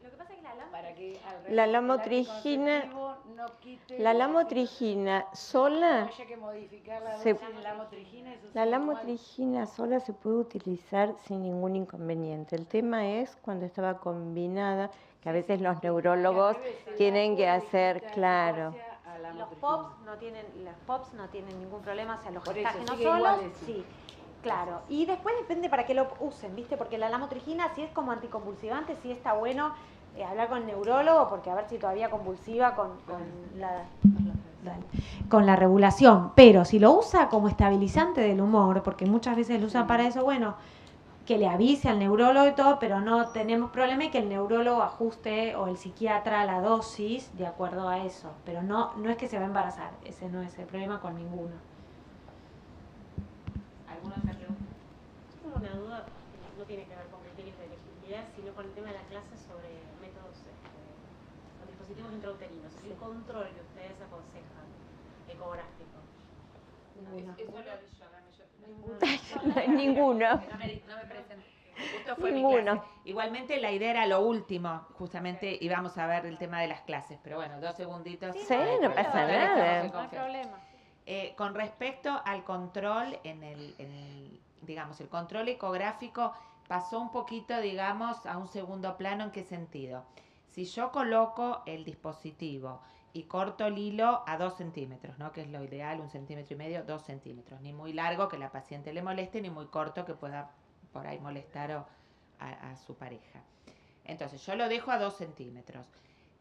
Lo que pasa es que la Para que La lamotrigina, no quite la lamotrigina sola, no haya que modificar la se- dosis de lamotrigina, eso la sigue lamotrigina sola se puede utilizar sin ningún inconveniente. El tema es cuando estaba combinada, que a veces los neurólogos tienen que hacer, claro. los POPs no tienen ningún problema, o sea, los Por eso, gestágenos sigue igual solos, eso. sí, claro. Y después depende para qué lo usen, ¿viste? Porque la lamotrigina, si es como anticonvulsivante, sí está bueno hablar con el neurólogo, porque a ver si todavía convulsiva con la regulación. Pero si lo usa como estabilizante del humor, porque muchas veces lo usan para eso, bueno, que le avise al neurólogo y todo, pero no tenemos problema y que el neurólogo ajuste o el psiquiatra la dosis de acuerdo a eso. Pero no es que se va a embarazar, ese no es el problema con ninguno. ¿Alguna otra pregunta? Tengo una duda, no tiene que ver con criterios de elegibilidad, sino con el tema de la clase sobre métodos con dispositivos intrauterinos. El control que ustedes aconsejan, ecográfico. Eso lo vi yo, Ninguno. No me presenté. Justo fue mi Ninguno. clase. Igualmente la idea era lo último, justamente íbamos a ver el tema de las clases, pero bueno, 2 segunditos. Sí, no pasa nada. No hay problema. Con respecto al control, digamos, el control ecográfico pasó un poquito, digamos, a un segundo plano. ¿En qué sentido? Si yo coloco el dispositivo y corto el hilo a 2 centímetros, ¿no? Que es lo ideal, 1,5 centímetros, 2 centímetros. Ni muy largo que la paciente le moleste, ni muy corto que pueda por ahí molestar a su pareja. Entonces, yo lo dejo a 2 centímetros.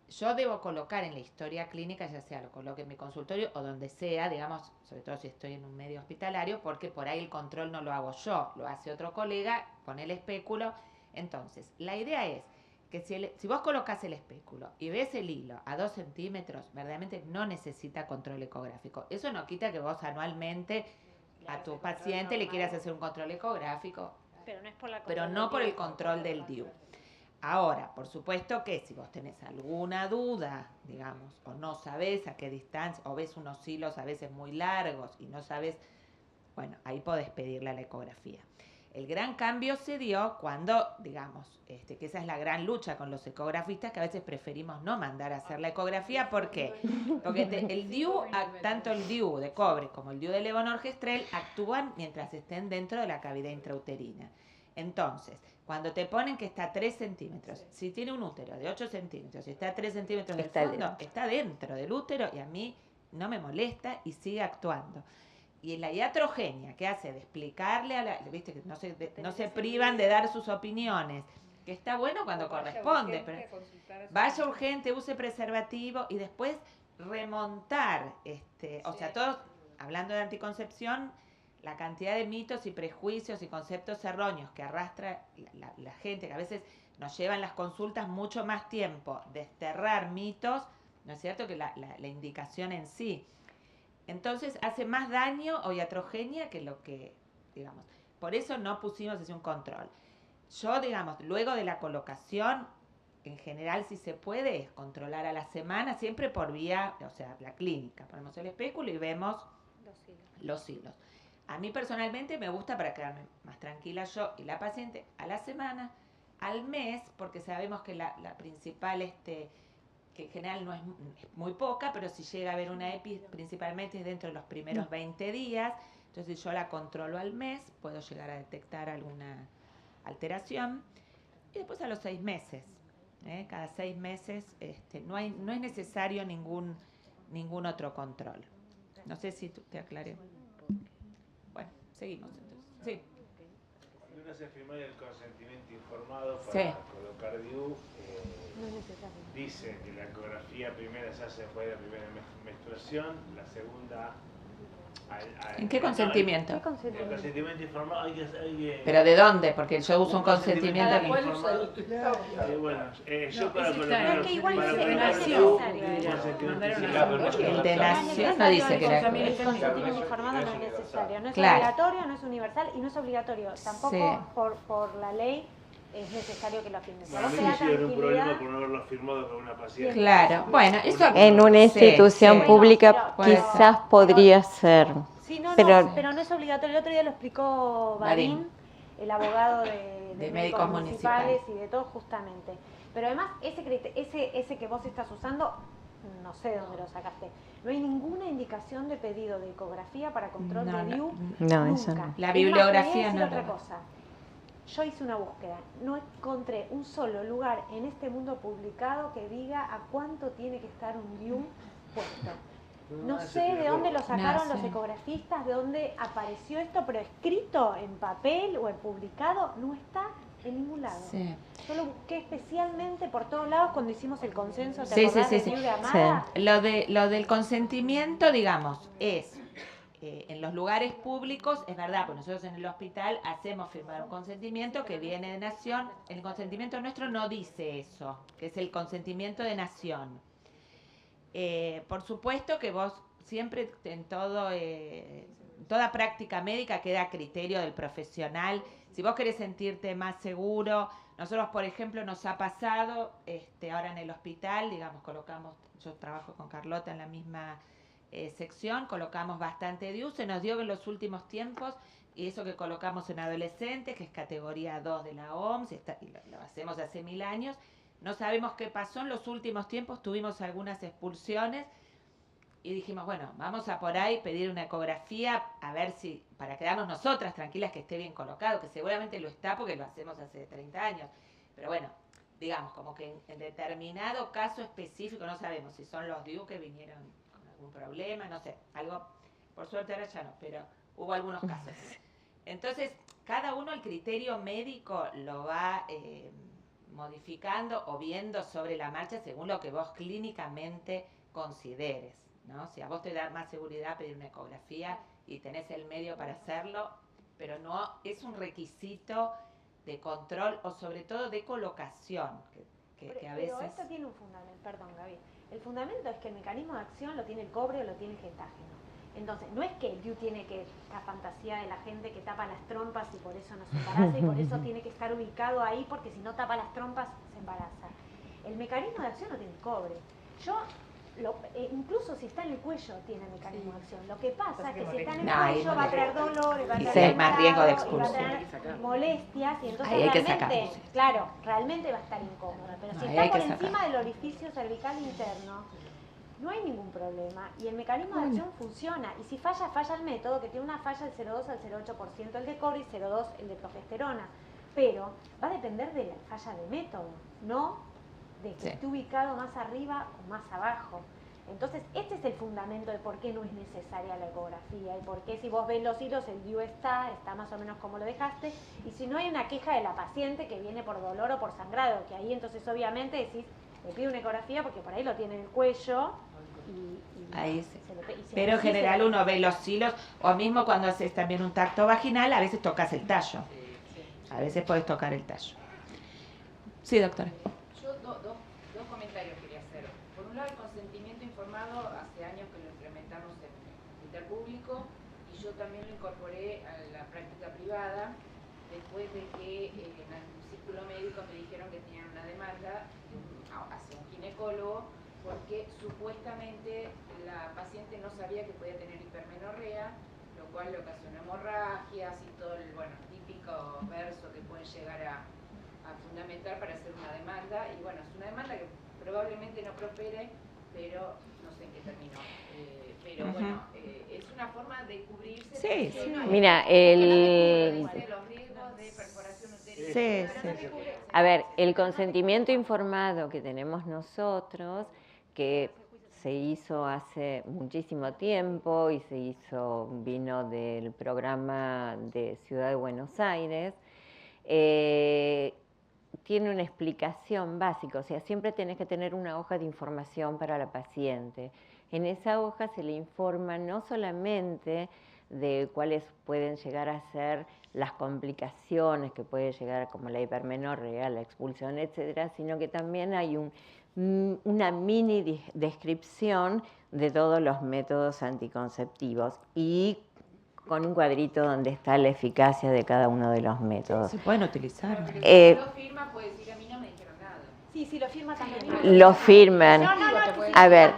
Yo debo colocar en la historia clínica, ya sea lo coloque en mi consultorio o donde sea, digamos, sobre todo si estoy en un medio hospitalario, porque por ahí el control no lo hago yo, lo hace otro colega, pone el espéculo. Entonces, la idea es que si vos colocas el espéculo y ves el hilo a 2 centímetros, verdaderamente no necesita control ecográfico. Eso no quita que vos anualmente a tu paciente le quieras hacer un control ecográfico, pero no por el control del DIU. Ahora, por supuesto que si vos tenés alguna duda, digamos, o no sabés a qué distancia, o ves unos hilos a veces muy largos y no sabés, bueno, ahí podés pedirle la ecografía. El gran cambio se dio cuando, digamos, que esa es la gran lucha con los ecografistas, que a veces preferimos no mandar a hacer la ecografía. ¿Por qué? Porque el DIU, tanto el DIU de cobre como el DIU de levonorgestrel actúan mientras estén dentro de la cavidad intrauterina. Entonces, cuando te ponen que está a 3 centímetros, si tiene un útero de 8 centímetros y está a 3 centímetros del fondo, está dentro del útero y a mí no me molesta y sigue actuando. Y la iatrogenia que hace de explicarle a viste que no se privan de dar sus opiniones, que está bueno cuando corresponde, pero vaya urgente, use preservativo y después remontar, o sea, todos, hablando de anticoncepción, la cantidad de mitos y prejuicios y conceptos erróneos que arrastra la gente, que a veces nos llevan las consultas mucho más tiempo desterrar mitos, ¿no es cierto?, que la indicación en sí. Entonces hace más daño o iatrogenia que lo que, digamos. Por eso no pusimos ese un control. Yo, digamos, luego de la colocación, en general, si se puede, es controlar a la semana, siempre por vía, o sea, la clínica. Ponemos el espéculo y vemos los hilos. A mí personalmente me gusta para quedarme más tranquila yo y la paciente a la semana, al mes, porque sabemos que la principal que en general no es muy poca, pero si llega a haber una EPI, principalmente es dentro de los primeros 20 días. Entonces, si yo la controlo al mes, puedo llegar a detectar alguna alteración. Y después a los 6 meses. Cada 6 meses no es necesario ningún otro control. No sé si te aclaré. Bueno, seguimos entonces. Sí. Cuando uno se firma el consentimiento informado para Sí. colocar DIU, No es necesario. dice que la ecografía primera se hace después de la primera menstruación, la segunda... ¿En qué consentimiento? ¿Qué El consentimiento? consentimiento informado hay que ¿Pero de dónde? Porque yo uso un consentimiento... Cada cual usa informado. el- Bueno, yo No, para ese colocar... está- Es que igual para dice colocar no es DIU, necesario. consentimiento Mandar una informado. El de nación no dice que El era... consentimiento informado no es necesario, no es Claro. obligatorio, no es universal y no es obligatorio. Tampoco Sí. por la ley es necesario que lo firmes. Bueno, a Vos mí te me da hicieron un problema tranquilidad. por no haberlo firmado con una paciente. Claro, bueno, eso... En una Sí, institución sí. pública Puede quizás podría ser. Sí, no, Pero- pero no es obligatorio. El otro día lo explicó Barín, el abogado de médicos municipales y de todo justamente. Pero además, ese que vos estás usando, no sé de dónde lo sacaste. No hay ninguna indicación de pedido de ecografía para control No, de no, DIU. No, nunca. eso no. La Es más, bibliografía te voy a decir no otra lo- cosa. Yo hice una búsqueda, no encontré un solo lugar en este mundo publicado que diga a cuánto tiene que estar un DIU puesto. No sé de dónde lo sacaron No los sé. ecografistas, de dónde apareció esto, pero escrito en papel o en publicado no está en ningún lado. Sí. Yo lo busqué especialmente por todos lados cuando hicimos el consenso, ¿te Sí, acordás sí, del sí, DIU sí. de Amada? Lo del consentimiento, digamos, es en los lugares públicos, es verdad, pues nosotros en el hospital hacemos firmar un consentimiento que viene de nación. El consentimiento nuestro no dice eso, que es el consentimiento de nación. Por supuesto que vos siempre en toda práctica médica queda a criterio del profesional. Si vos querés sentirte más seguro, nosotros por ejemplo nos ha pasado ahora en el hospital, digamos, yo trabajo con Carlota en la misma sección, colocamos bastante DIU, se nos dio que en los últimos tiempos, y eso que colocamos en adolescentes, que es categoría 2 de la OMS, y lo hacemos hace 1000 años, no sabemos qué pasó en los últimos tiempos, tuvimos algunas expulsiones y dijimos, bueno, vamos a por ahí pedir una ecografía a ver si, para quedarnos nosotras tranquilas que esté bien colocado, que seguramente lo está porque lo hacemos hace 30 años. Pero bueno, digamos, como que en determinado caso específico, no sabemos si son los DIU que vinieron con algún problema, no sé, algo, por suerte ahora ya no, pero hubo algunos casos. Entonces, cada uno el criterio médico lo va modificando o viendo sobre la marcha según lo que vos clínicamente consideres, ¿no? Si a vos te da más seguridad pedir una ecografía y tenés el medio para hacerlo, pero no es un requisito de control o sobre todo de colocación, que a veces... Pero esto tiene un fundamento, perdón Gaby, el fundamento es que el mecanismo de acción lo tiene el cobre o lo tiene el gentágeno. Entonces, no es que el DIU tiene que la fantasía de la gente que tapa las trompas y por eso no se embaraza y por eso tiene que estar ubicado ahí porque si no tapa las trompas se embaraza. El mecanismo de acción lo tiene el cobre. Incluso si está en el cuello tiene mecanismo de acción. Lo que pasa es que si está en el cuello va a traer dolor, va a Y traer sí, hay más riesgo de sangrado, y va a expulsión. traer molestias y entonces Ahí hay que realmente, sacarlo, sí. claro, realmente va a estar incómoda. Pero No, si ahí está hay por que encima sacarlo. del orificio cervical interno, no hay ningún problema y el mecanismo de acción funciona. Y si falla, falla el método, que tiene una falla del 0,2 al 0,8% el de cobre y 0,2 el de progesterona. Pero va a depender de la falla de método, no de que Sí. esté ubicado más arriba o más abajo. Entonces, este es el fundamento de por qué no es necesaria la ecografía y por qué si vos ves los hilos, el DIU está más o menos como lo dejaste. Y si no hay una queja de la paciente que viene por dolor o por sangrado, que ahí entonces obviamente decís, le pido una ecografía porque por ahí lo tiene en el cuello y Ahí sí. y si Pero en sí, se general lo- uno ve los hilos, o mismo cuando haces también un tacto vaginal, a veces tocas el tallo. A veces puedes tocar el tallo. Sí, doctora. Yo dos comentarios quería hacer. Por un lado, el consentimiento informado, hace años que lo implementamos en el interpúblico y yo también lo incorporé a la práctica privada después de que en el círculo médico me dijeron que tenían una demanda hacia un ginecólogo porque supuestamente la paciente no sabía que podía tener hipermenorrea, lo cual le ocasionó hemorragias y todo el típico verso que pueden llegar a fundamentar para hacer una demanda. Y bueno, es una demanda que probablemente no prospere, pero no sé en qué terminó. Pero bueno, es una forma de cubrirse. Sí, porque sí. no hay- Mira, dice los riesgos de perforación uterina. Sí, Pero no sí. te cubre. a ver, el consentimiento informado que tenemos nosotros, que se hizo hace muchísimo tiempo y vino del programa de Ciudad de Buenos Aires, tiene una explicación básica, o sea, siempre tenés que tener una hoja de información para la paciente. En esa hoja se le informa no solamente de cuáles pueden llegar a ser las complicaciones que puede llegar, como la hipermenorrea, la expulsión, etcétera, sino que también hay una mini descripción de todos los métodos anticonceptivos y con un cuadrito donde está la eficacia de cada uno de los métodos. Se pueden utilizar. Pero si no firma, puede decir a mí no me dijeron nada. Sí, sí, lo firma también. Lo firman. No, que A ver,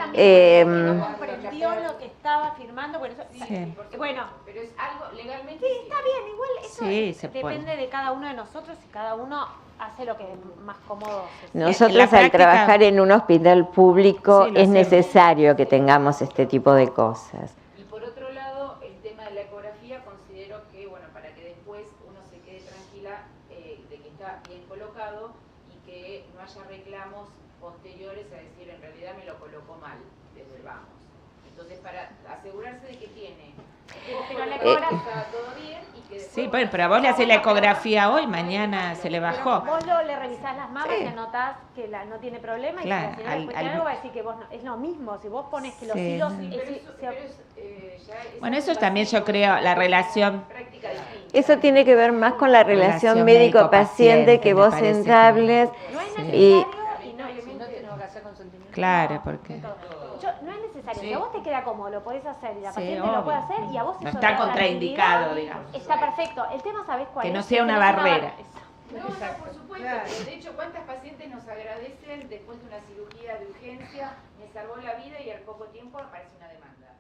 no comprendió lo que estaba firmando, bueno, eso, Sí. bueno, Pero es algo legalmente. sí, está bien, igual eso Sí, se puede. depende de cada uno de nosotros y cada uno hace lo que más cómodo se siente. nosotros la al práctica- trabajar en un hospital público Sí, lo es hacemos. necesario que tengamos este tipo de cosas. Y por otro lado, el tema de la ecografía, considero que, bueno, para que después uno se quede tranquila de que está bien colocado y que no haya reclamos posteriores a decir, en realidad me lo colocó mal, desde el vamos. Entonces, para asegurarse de que tiene, Pero la está todo bien y que después, Sí, pero a vos le haces la ecografía hoy, mañana se le bajó. Vos le revisás las mamas y anotás que no tiene problema y Claro, si la señora después tiene algo va a decir que vos no, es lo mismo, si vos pones que los Sí. hilos... Pero ya esa Bueno, eso va a también ser yo creo, la relación. práctica distinta. Eso tiene que ver más con la relación Relación médico-paciente, que médico-paciente, vos me parece entables. No es Y- necesario y no Si no tenemos que hacer consentimiento. Claro, porque no es necesario, Sí. si a vos te queda cómodo, lo podés hacer y la Sí, paciente obvio. lo puede hacer y a vos no eso está te da contraindicado, tranquilidad, digamos. está perfecto. El tema, ¿sabés cuál Que es? no sea una no es barrera. No, no, por supuesto, pero de hecho, ¿cuántas pacientes nos agradecen después de una cirugía de urgencia? Me salvó la vida y al poco tiempo aparece una demanda.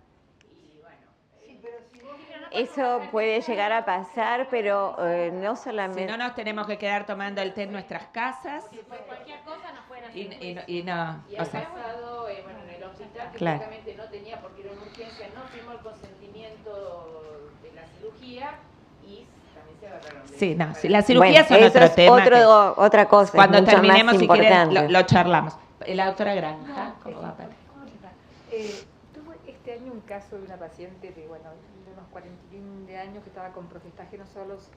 Y bueno, Eso puede llegar a pasar, pero no Si solamente... no, nos tenemos que quedar tomando el té en nuestras casas Cualquier cosa nos pueden hacer. y no. y O ha sea, pasado bueno, en el hospital que Claro. justamente no tenía porque era una urgencia, no firmó el consentimiento de la cirugía y también se agarraron de sí, eso no, para- si las cirugías son eso otro es tema. que otra cosa, cuando es mucho terminemos, más si quieren, importante. lo charlamos. La doctora Granja, ¿cómo va? Tuve este año un caso de una paciente de unos 41 de años que estaba con progestágenos solos,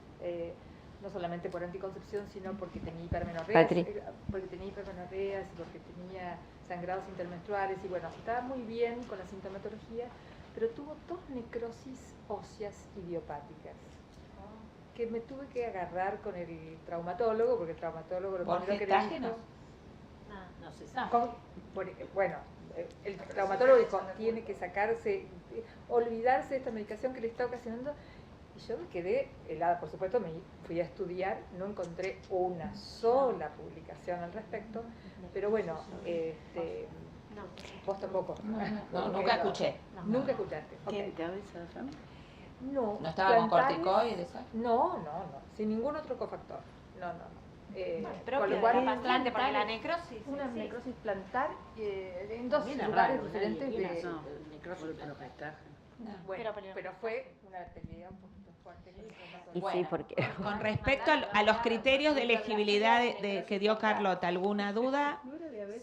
no solamente por anticoncepción, sino porque tenía hipermenorreas, Patri. y porque tenía sangrados intermenstruales, y bueno, estaba muy bien con la sintomatología, pero tuvo 2 necrosis óseas idiopáticas, que me tuve que agarrar con el traumatólogo, porque el traumatólogo lo ¿Por primero que le dijo... gestágenos? No se sabe. Bueno, el traumatólogo dijo, tiene que sacarse, olvidarse de esta medicación que le está ocasionando. Y yo me quedé helada, por supuesto, me fui a estudiar, no encontré una sola publicación al respecto, pero bueno, vos tampoco. No, nunca escuché. Nunca escuchaste. ok. ¿Tiene cabeza de familia? No. ¿No estaba con plantares, corticoides? No, sin ningún otro cofactor. No. Propio con lo de cual, la planta, porque la necrosis... una sí. necrosis plantar en 2 También es lugares raro, diferentes ¿no? de... Son necrosis de progestágeno. Bueno, Pero- pero fue una pelea un poquito fuerte. Y sí, porque... Con respecto a los criterios de elegibilidad que dio Carlota, ¿alguna duda?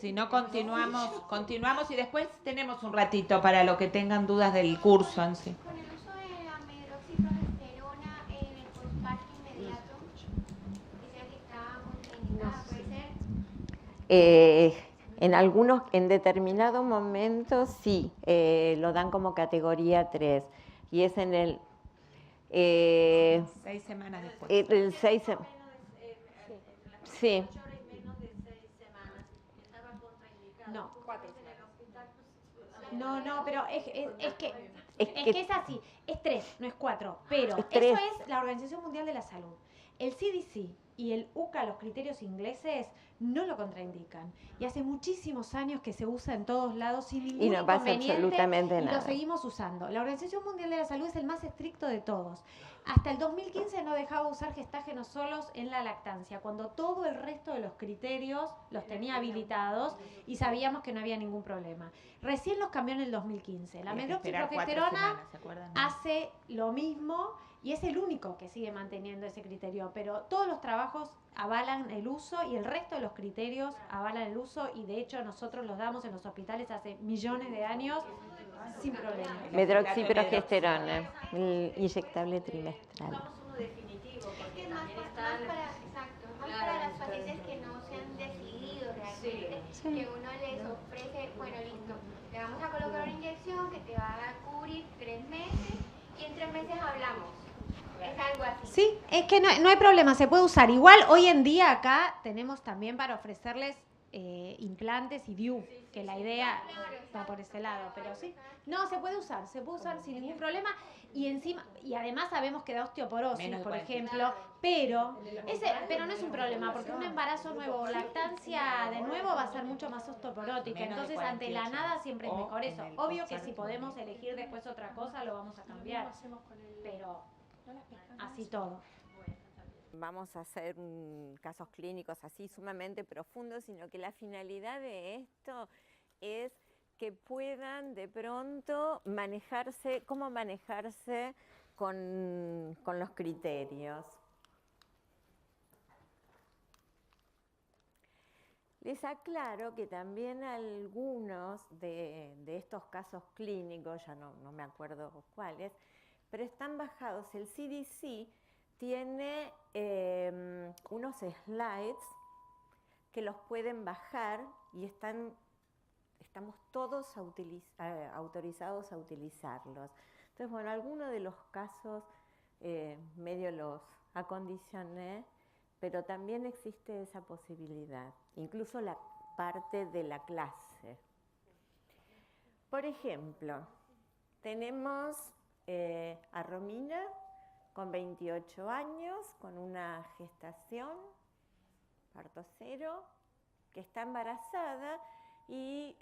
Si no, continuamos y después tenemos un ratito para lo que tengan dudas del curso en sí. Con el uso de la medroxiprogesterona en el postparto inmediato, decía que está contraindicada, ¿puede ser? En determinado momento sí, lo dan como categoría 3 y es en el 6 semanas después. el 6 sí. No, pero es que Es es que- que es así, es 3, no es 4, pero Es 3. eso es la Organización Mundial de la Salud. El CDC y el UCA, los criterios ingleses, no lo contraindican. Y hace muchísimos años que se usa en todos lados sin ningún Y no pasa inconveniente, absolutamente y nada. lo seguimos usando. La Organización Mundial de la Salud es el más estricto de todos. hasta el 2015 no dejaba usar gestágenos solos en la lactancia, cuando todo el resto de los criterios los tenía habilitados y sabíamos que no había ningún problema. Recién los cambió en el 2015. La medroxiprogesterona hace lo mismo y es el único que sigue manteniendo ese criterio, pero todos los trabajos avalan el uso y el resto de los criterios avalan el uso, y de hecho nosotros los damos en los hospitales hace millones de años sin problema. Medroxiprogesterona, el inyectable trimestral. Usamos uno definitivo, porque Es que más, también más están... para, exacto, más para las pacientes que no se han decidido realmente, Sí. que uno les ofrece, bueno, listo, te vamos a colocar una inyección que te va a cubrir 3 meses y en 3 meses hablamos. Es algo así. Sí, es que no hay problema, se puede usar. Igual hoy en día acá tenemos también para ofrecerles implantes y DIU, que la idea va por ese lado, pero sí. No, se puede usar sin ningún problema, y encima, y además sabemos que da osteoporosis, por ejemplo, pero no es un problema, porque un embarazo nuevo o lactancia de nuevo va a ser mucho más osteoporótica, entonces ante la nada siempre es mejor eso. Obvio que si podemos elegir después otra cosa lo vamos a cambiar, pero así todo. Vamos a hacer casos clínicos así sumamente profundos, sino que la finalidad de esto es que puedan de pronto manejarse, cómo manejarse con los criterios. Les aclaro que también algunos de estos casos clínicos, ya no me acuerdo cuáles, pero están bajados. El CDC tiene unos slides que los pueden bajar y estamos todos autorizados a utilizarlos. Entonces, bueno, algunos de los casos medio los acondicioné, pero también existe esa posibilidad, incluso la parte de la clase. Por ejemplo, tenemos a Romina con 28 años, con una gestación, parto cero, que está embarazada y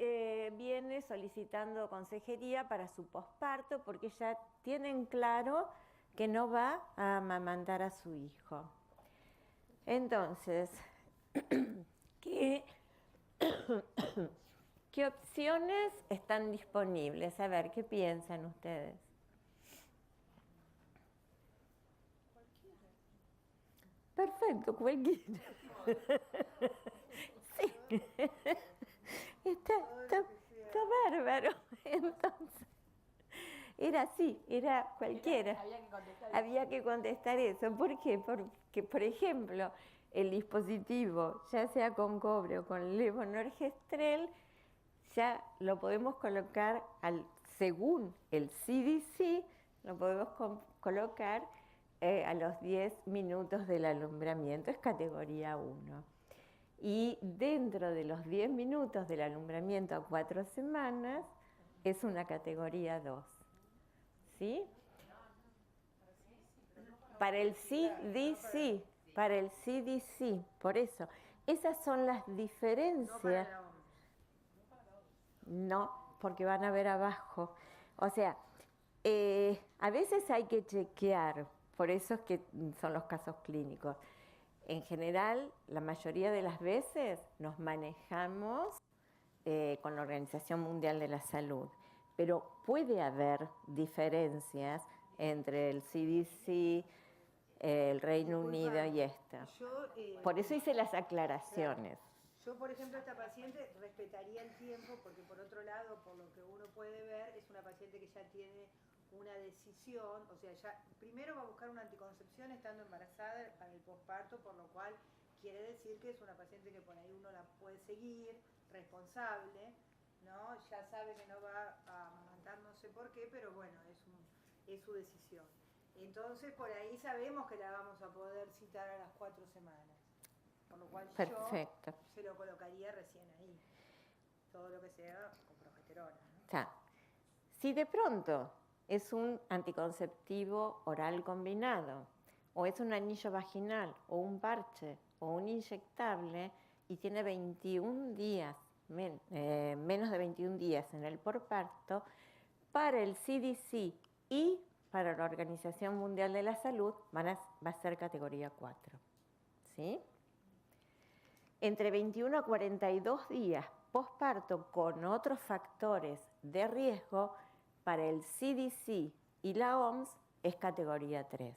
viene solicitando consejería para su posparto porque ya tienen claro que no va a amamantar a su hijo. Entonces, ¿qué opciones están disponibles? A ver, ¿qué piensan ustedes? Perfecto, cualquiera. Sí. Está bárbaro. Entonces, era así, era cualquiera. Había que contestar eso. ¿Por qué? Porque, por ejemplo, el dispositivo, ya sea con cobre o con levonorgestrel, ya lo podemos colocar, según el CDC, lo podemos colocar a los 10 minutos del alumbramiento, es categoría 1. Y dentro de los 10 minutos del alumbramiento a 4 semanas, es una categoría 2. ¿Sí? Para el CDC, por eso. Esas son las diferencias. No, porque van a ver abajo. O sea, a veces hay que chequear, por eso es que son los casos clínicos. En general, la mayoría de las veces nos manejamos con la Organización Mundial de la Salud, pero puede haber diferencias entre el CDC, el Reino Unido y esta. Por eso hice las aclaraciones. Yo, por ejemplo, esta paciente respetaría el tiempo porque, por otro lado, por lo que uno puede ver, es una paciente que ya tiene una decisión, o sea, ya primero va a buscar una anticoncepción estando embarazada para el posparto, por lo cual quiere decir que es una paciente que por ahí uno la puede seguir, responsable, ¿no? Ya sabe que no va a amamantar, no sé por qué, pero bueno, es su decisión. Entonces, por ahí sabemos que la vamos a poder citar a las 4 semanas. Por lo cual Perfecto. yo se lo colocaría recién ahí. Todo lo que sea con progesterona, ¿no? Está. Si de pronto es un anticonceptivo oral combinado, o es un anillo vaginal, o un parche, o un inyectable, y tiene 21 días, menos de 21 días en el posparto, para el CDC y para la Organización Mundial de la Salud va a ser categoría 4. ¿Sí? Entre 21 a 42 días posparto con otros factores de riesgo para el CDC y la OMS es categoría 3.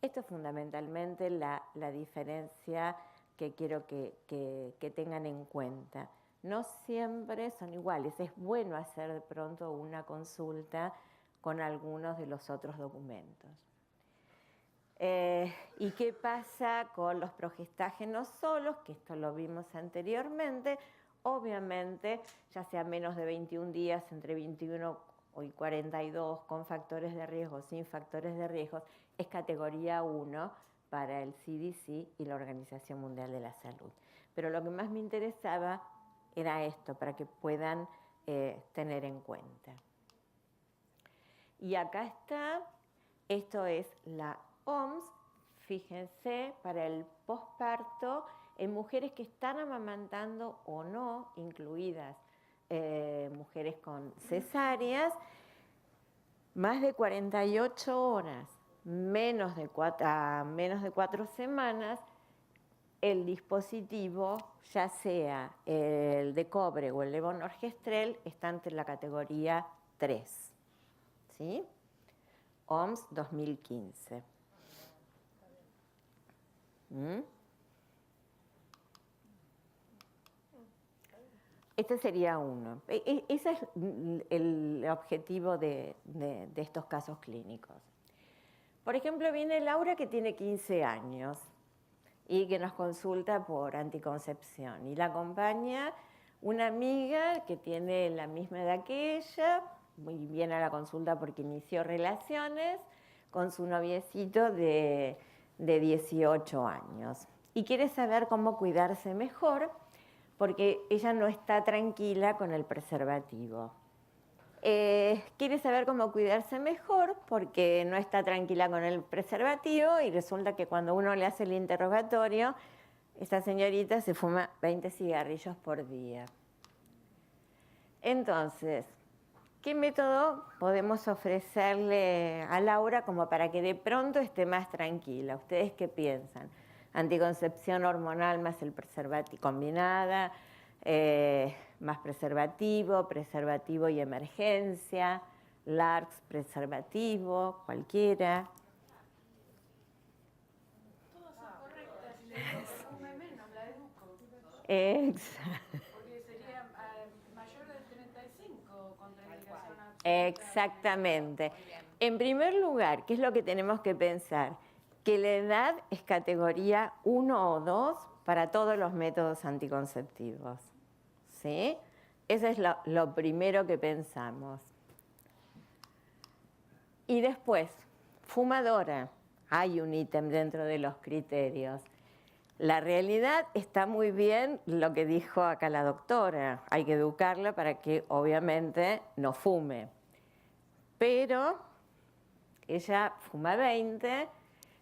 Esto es fundamentalmente la diferencia que quiero que tengan en cuenta. No siempre son iguales. Es bueno hacer de pronto una consulta con algunos de los otros documentos. ¿Y qué pasa con los progestágenos solos? Que esto lo vimos anteriormente. Obviamente, ya sea menos de 21 días, entre 21 y 42, con factores de riesgo, sin factores de riesgo, es categoría 1 para el CDC y la Organización Mundial de la Salud. Pero lo que más me interesaba era esto, para que puedan tener en cuenta. Y acá está, esto es la OMS, fíjense, para el posparto en mujeres que están amamantando o no, incluidas mujeres con cesáreas, más de 48 horas, menos de 4 semanas, el dispositivo, ya sea el de cobre o el levonorgestrel, está entre la categoría 3. ¿Sí? OMS 2015. Este sería uno. Ese es el objetivo de estos casos clínicos. Por ejemplo, viene Laura, que tiene 15 años y que nos consulta por anticoncepción. Y la acompaña una amiga que tiene la misma edad que ella, muy bien a la consulta porque inició relaciones con su noviecito de 18 años. Y quiere saber cómo cuidarse mejor, porque ella no está tranquila con el preservativo. Quiere saber cómo cuidarse mejor porque no está tranquila con el preservativo y resulta que cuando uno le hace el interrogatorio, esta señorita se fuma 20 cigarrillos por día. Entonces, ¿qué método podemos ofrecerle a Laura como para que de pronto esté más tranquila? ¿Ustedes qué piensan? Anticoncepción hormonal más el preservativo combinada, más preservativo y emergencia, LARX, preservativo, cualquiera. Todas son correctas, y le digo que fume menos, la educo. Exacto. Porque sería mayor de 35 contraindicación absoluta. Exactamente. En primer lugar, ¿qué es lo que tenemos que pensar? Que la edad es categoría 1 o 2 para todos los métodos anticonceptivos. ¿Sí? Eso es lo primero que pensamos. Y después, fumadora. Hay un ítem dentro de los criterios. La realidad está muy bien lo que dijo acá la doctora. Hay que educarla para que obviamente no fume. Pero ella fuma 20,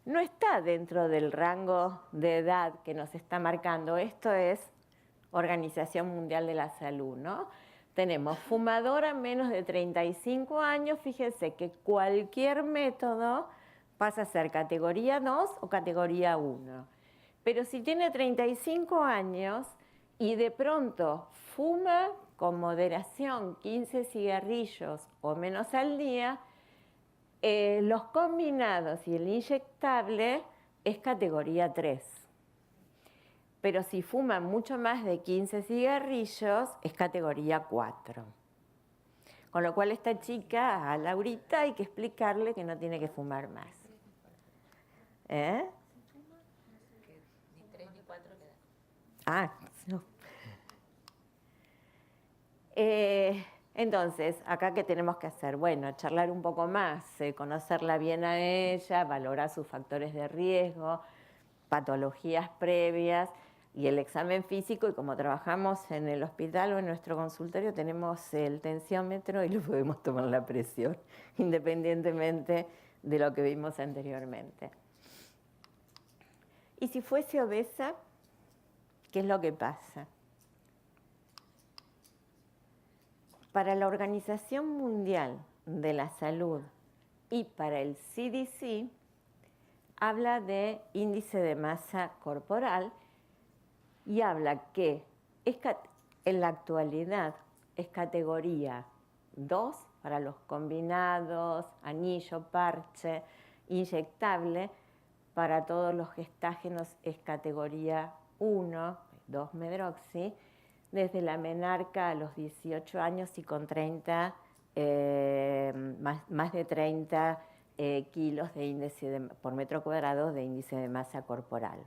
no está dentro del rango de edad que nos está marcando. Esto es Organización Mundial de la Salud, ¿no? Tenemos fumadora menos de 35 años, fíjense que cualquier método pasa a ser categoría 2 o categoría 1. Pero si tiene 35 años y de pronto fuma con moderación 15 cigarrillos o menos al día, los combinados y el inyectable es categoría 3. Pero si fuma mucho más de 15 cigarrillos, es categoría 4. Con lo cual esta chica, a Laurita, hay que explicarle que no tiene que fumar más. ¿Eh? Ni 3 ni 4 quedan. Ah, no. Entonces, acá ¿qué tenemos que hacer? Bueno, charlar un poco más, conocerla bien a ella, valorar sus factores de riesgo, patologías previas y el examen físico. Y como trabajamos en el hospital o en nuestro consultorio, tenemos el tensiómetro y le podemos tomar la presión, independientemente de lo que vimos anteriormente. Y si fuese obesa, ¿qué es lo que pasa? Para la Organización Mundial de la Salud, y para el CDC habla de índice de masa corporal y habla que en la actualidad es categoría 2 para los combinados, anillo, parche, inyectable. Para todos los gestágenos es categoría 1, 2-medroxi, desde la menarca a los 18 años y con 30, más de 30 kilos de índice por metro cuadrado de índice de masa corporal.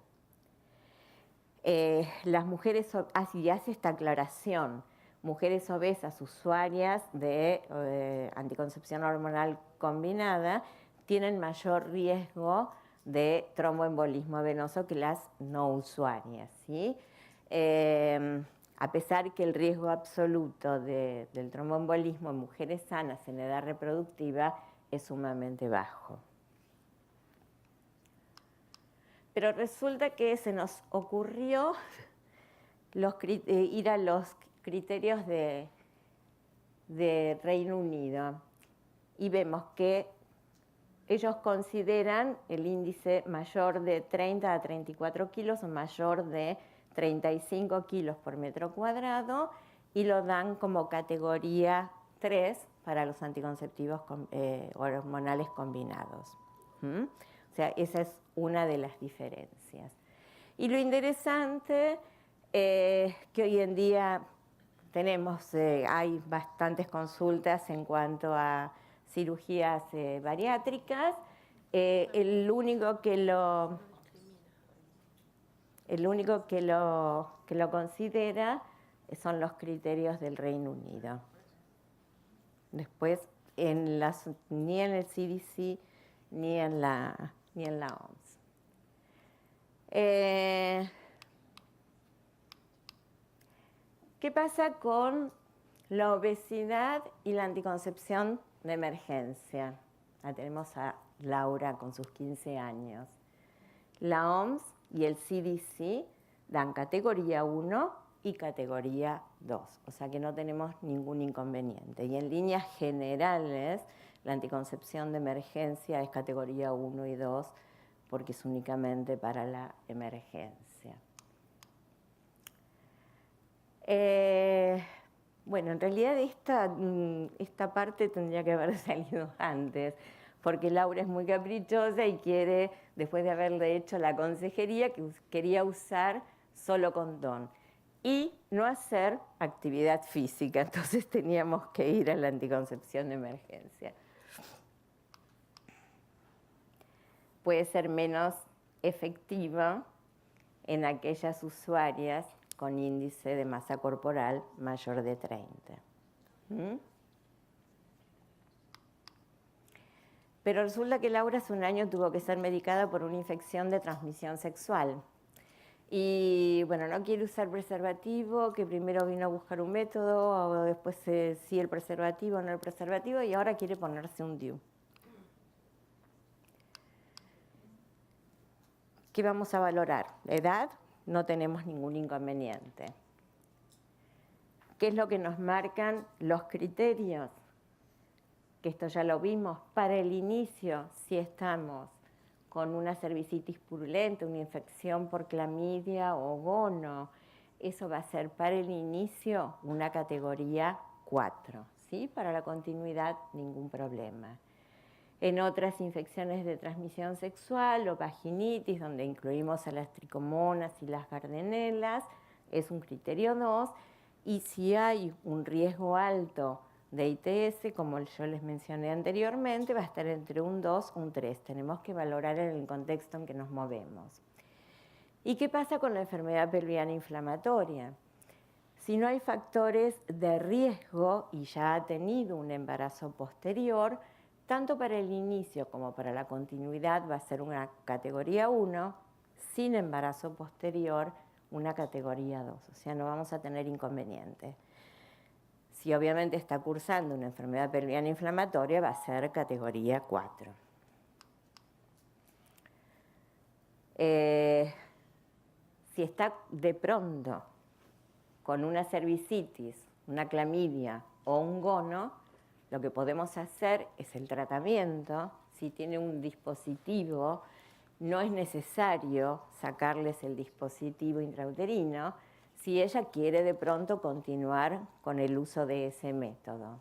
Las mujeres, así hace esta aclaración, mujeres obesas usuarias de anticoncepción hormonal combinada tienen mayor riesgo de tromboembolismo venoso que las no usuarias, ¿sí? A pesar que el riesgo absoluto del tromboembolismo en mujeres sanas en edad reproductiva es sumamente bajo. Pero resulta que se nos ocurrió ir a los criterios de Reino Unido y vemos que ellos consideran el índice mayor de 30 a 34 kilos o mayor de 35 kilos por metro cuadrado y lo dan como categoría 3 para los anticonceptivos hormonales combinados. O sea, esa es una de las diferencias. Y lo interesante que hoy en día hay bastantes consultas en cuanto a cirugías bariátricas. El único que lo considera son los criterios del Reino Unido. Después, ni en el CDC ni en la OMS. ¿Qué pasa con la obesidad y la anticoncepción de emergencia? La tenemos a Laura con sus 15 años. La OMS y el CDC dan categoría 1 y categoría 2, o sea que no tenemos ningún inconveniente. Y en líneas generales, la anticoncepción de emergencia es categoría 1 y 2 porque es únicamente para la emergencia. Bueno, en realidad esta parte tendría que haber salido antes, porque Laura es muy caprichosa y quiere, después de haberle hecho la consejería, que quería usar solo condón y no hacer actividad física, entonces teníamos que ir a la anticoncepción de emergencia. Puede ser menos efectiva en aquellas usuarias con índice de masa corporal mayor de 30. Pero resulta que Laura hace un año tuvo que ser medicada por una infección de transmisión sexual. Y bueno, no quiere usar preservativo, que primero vino a buscar un método, o después sí el preservativo, no el preservativo, y ahora quiere ponerse un DIU. ¿Qué vamos a valorar? ¿La edad? No tenemos ningún inconveniente. ¿Qué es lo que nos marcan los criterios? Que esto ya lo vimos, para el inicio, si estamos con una cervicitis purulenta, una infección por clamidia o gono, eso va a ser para el inicio una categoría 4, ¿sí? Para la continuidad, ningún problema. En otras infecciones de transmisión sexual o vaginitis, donde incluimos a las tricomonas y las gardenelas, es un criterio 2, y si hay un riesgo alto de ITS, como yo les mencioné anteriormente, va a estar entre un 2 y un 3. Tenemos que valorar en el contexto en que nos movemos. ¿Y qué pasa con la enfermedad pelviana inflamatoria? Si no hay factores de riesgo y ya ha tenido un embarazo posterior, tanto para el inicio como para la continuidad va a ser una categoría 1, sin embarazo posterior, una categoría 2. O sea, no vamos a tener inconveniente. Si obviamente está cursando una enfermedad pelviana inflamatoria, va a ser categoría 4. Si está de pronto con una cervicitis, una clamidia o un gono, lo que podemos hacer es el tratamiento. Si tiene un dispositivo, no es necesario sacarles el dispositivo intrauterino si ella quiere de pronto continuar con el uso de ese método.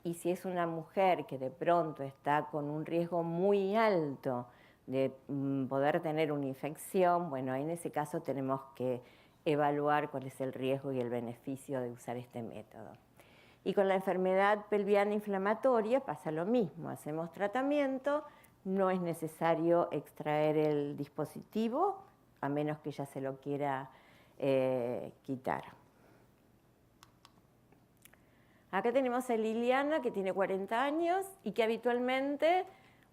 Y si es una mujer que de pronto está con un riesgo muy alto de poder tener una infección, bueno, en ese caso tenemos que evaluar cuál es el riesgo y el beneficio de usar este método. Y con la enfermedad pelviana inflamatoria pasa lo mismo, hacemos tratamiento, no es necesario extraer el dispositivo, a menos que ella se lo quiera quitar. Acá tenemos a Liliana, que tiene 40 años y que habitualmente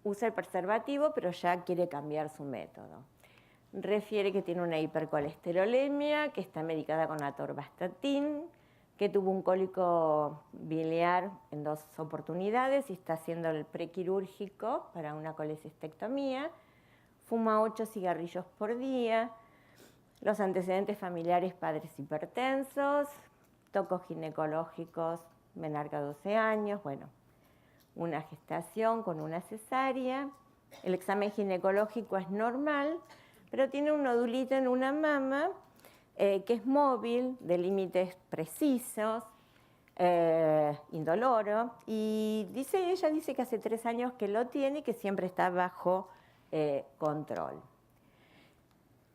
usa el preservativo, pero ya quiere cambiar su método. Refiere que tiene una hipercolesterolemia, que está medicada con atorvastatin, que tuvo un cólico biliar en 2 oportunidades y está haciendo el prequirúrgico para una colecistectomía. Fuma 8 cigarrillos por día. Los antecedentes familiares: padres hipertensos, tocos ginecológicos, menarca 12 años, bueno, una gestación con una cesárea. El examen ginecológico es normal, pero tiene un nodulito en una mama que es móvil, de límites precisos, indoloro, y ella dice que hace 3 años que lo tiene y que siempre está bajo control.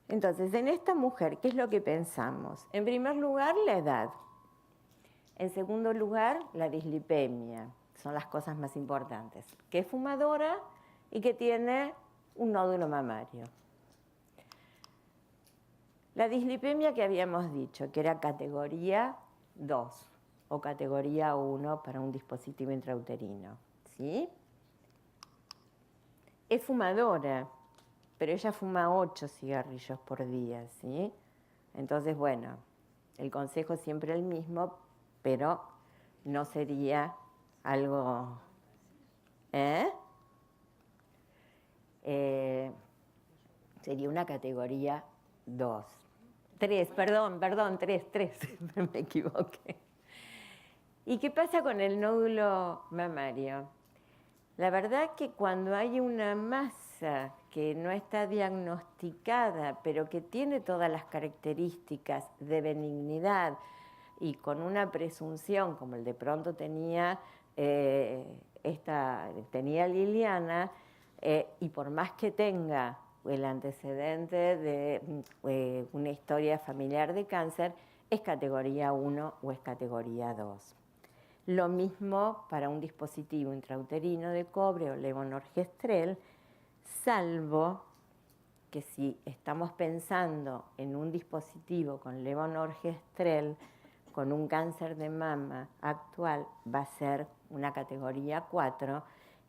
Entonces, en esta mujer, ¿qué es lo que pensamos? En primer lugar, la edad. En segundo lugar, la dislipemia. Son las cosas más importantes. Que es fumadora y que tiene un nódulo mamario. La dislipemia que habíamos dicho, que era categoría 2 o categoría 1 para un dispositivo intrauterino, ¿sí? Es fumadora, pero ella fuma 8 cigarrillos por día, ¿sí? Entonces, bueno, el consejo es siempre el mismo, pero no sería algo... sería una categoría 2. 3, perdón, 3, me equivoqué. ¿Y qué pasa con el nódulo mamario? La verdad que cuando hay una masa que no está diagnosticada, pero que tiene todas las características de benignidad y con una presunción, como el de pronto tenía Liliana, y por más que tenga el antecedente de una historia familiar de cáncer, es categoría 1 o es categoría 2. Lo mismo para un dispositivo intrauterino de cobre o levonorgestrel, salvo que si estamos pensando en un dispositivo con levonorgestrel, con un cáncer de mama actual, va a ser una categoría 4,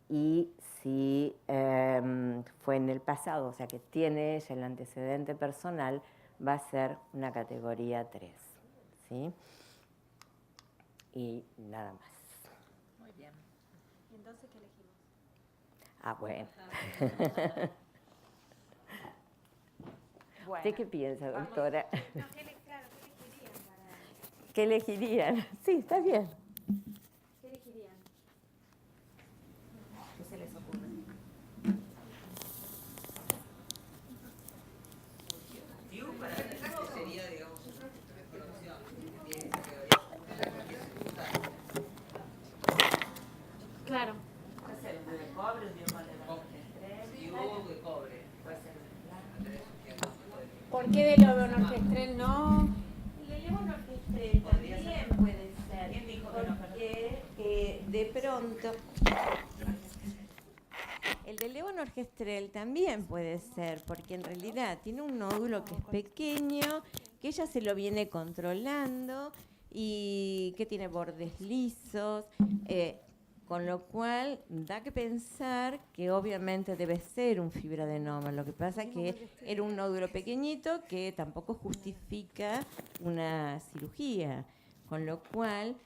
y si fue en el pasado, o sea que tiene ella el antecedente personal, va a ser una categoría 3, ¿sí? Y nada más. Muy bien. ¿Y entonces qué elegimos? Ah, bueno. Bueno. ¿Usted qué piensa, doctora? No, ¿qué elegirían para...? ¿Qué elegirían? Sí, está bien. ¿Qué elegirían? ¿Qué se les ocurre? Sería, digamos, una opción que tiene Claro. Puede ser un de cobre, un de levonorgestrel. y hubo de cobre. Puede ser ¿Por qué de levonorgestrel no? El de levonorgestrel también puede ser. ¿Quién dijo que no? Porque de pronto... El de levonorgestrel también puede ser, porque en realidad tiene un nódulo que es pequeño, que ella se lo viene controlando y que tiene bordes lisos, con lo cual da que pensar que obviamente debe ser un fibradenoma. Lo que pasa es que era un nódulo pequeñito que tampoco justifica una cirugía, con lo cual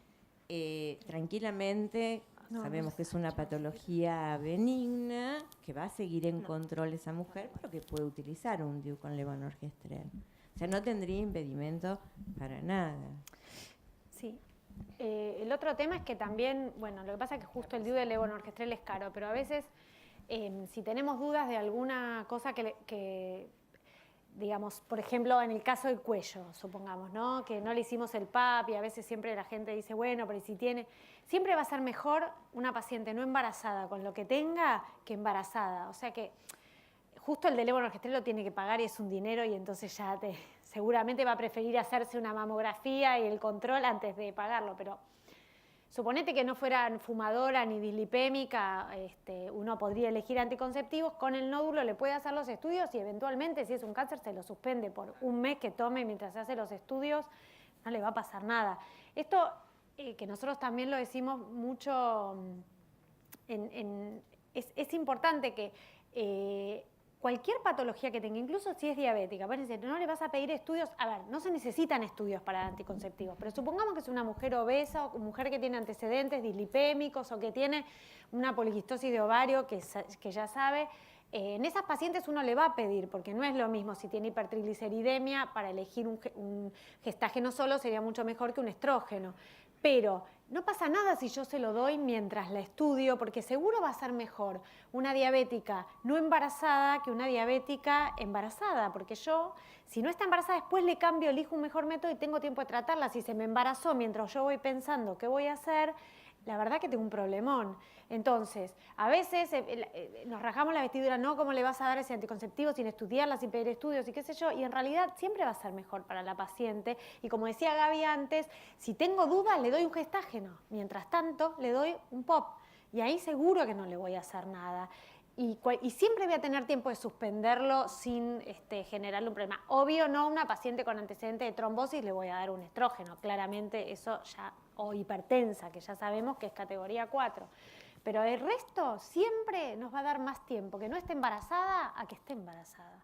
tranquilamente... Sabemos que es una patología benigna, que va a seguir en control esa mujer, pero que puede utilizar un DIU con levonorgestrel. O sea, no tendría impedimento para nada. Sí. El otro tema es que también, bueno, lo que pasa es que justo el DIU del levonorgestrel es caro, pero a veces si tenemos dudas de alguna cosa que, digamos, por ejemplo, en el caso del cuello, supongamos, ¿no? Que no le hicimos el PAP y a veces siempre la gente dice, bueno, pero si tiene... Siempre va a ser mejor una paciente no embarazada con lo que tenga que embarazada. O sea que justo el de levonorgestrel lo tiene que pagar y es un dinero y entonces ya seguramente va a preferir hacerse una mamografía y el control antes de pagarlo, pero suponete que no fuera fumadora ni dislipémica, uno podría elegir anticonceptivos, con el nódulo le puede hacer los estudios y eventualmente si es un cáncer se lo suspende por un mes que tome mientras se hace los estudios, no le va a pasar nada. Esto que nosotros también lo decimos mucho, es importante que cualquier patología que tenga, incluso si es diabética, no le vas a pedir estudios, a ver, no se necesitan estudios para anticonceptivos, pero supongamos que es una mujer obesa o mujer que tiene antecedentes dislipémicos o que tiene una poliquistosis de ovario que ya sabe, en esas pacientes uno le va a pedir, porque no es lo mismo si tiene hipertrigliceridemia, para elegir un gestágeno solo sería mucho mejor que un estrógeno. Pero no pasa nada si yo se lo doy mientras la estudio, porque seguro va a ser mejor una diabética no embarazada que una diabética embarazada, porque yo, si no está embarazada, después le cambio, elijo un mejor método y tengo tiempo de tratarla. Si se me embarazó mientras yo voy pensando qué voy a hacer, la verdad que tengo un problemón. Entonces, a veces nos rajamos la vestidura, no, ¿cómo le vas a dar ese anticonceptivo sin estudiarla, sin pedir estudios y qué sé yo? Y en realidad siempre va a ser mejor para la paciente. Y como decía Gaby antes, si tengo dudas le doy un gestágeno. Mientras tanto, le doy un POP. Y ahí seguro que no le voy a hacer nada. Y siempre voy a tener tiempo de suspenderlo sin generarle un problema. Obvio, no a una paciente con antecedente de trombosis le voy a dar un estrógeno. Claramente eso ya, o hipertensa, que ya sabemos que es categoría 4. Pero el resto siempre nos va a dar más tiempo que no esté embarazada a que esté embarazada.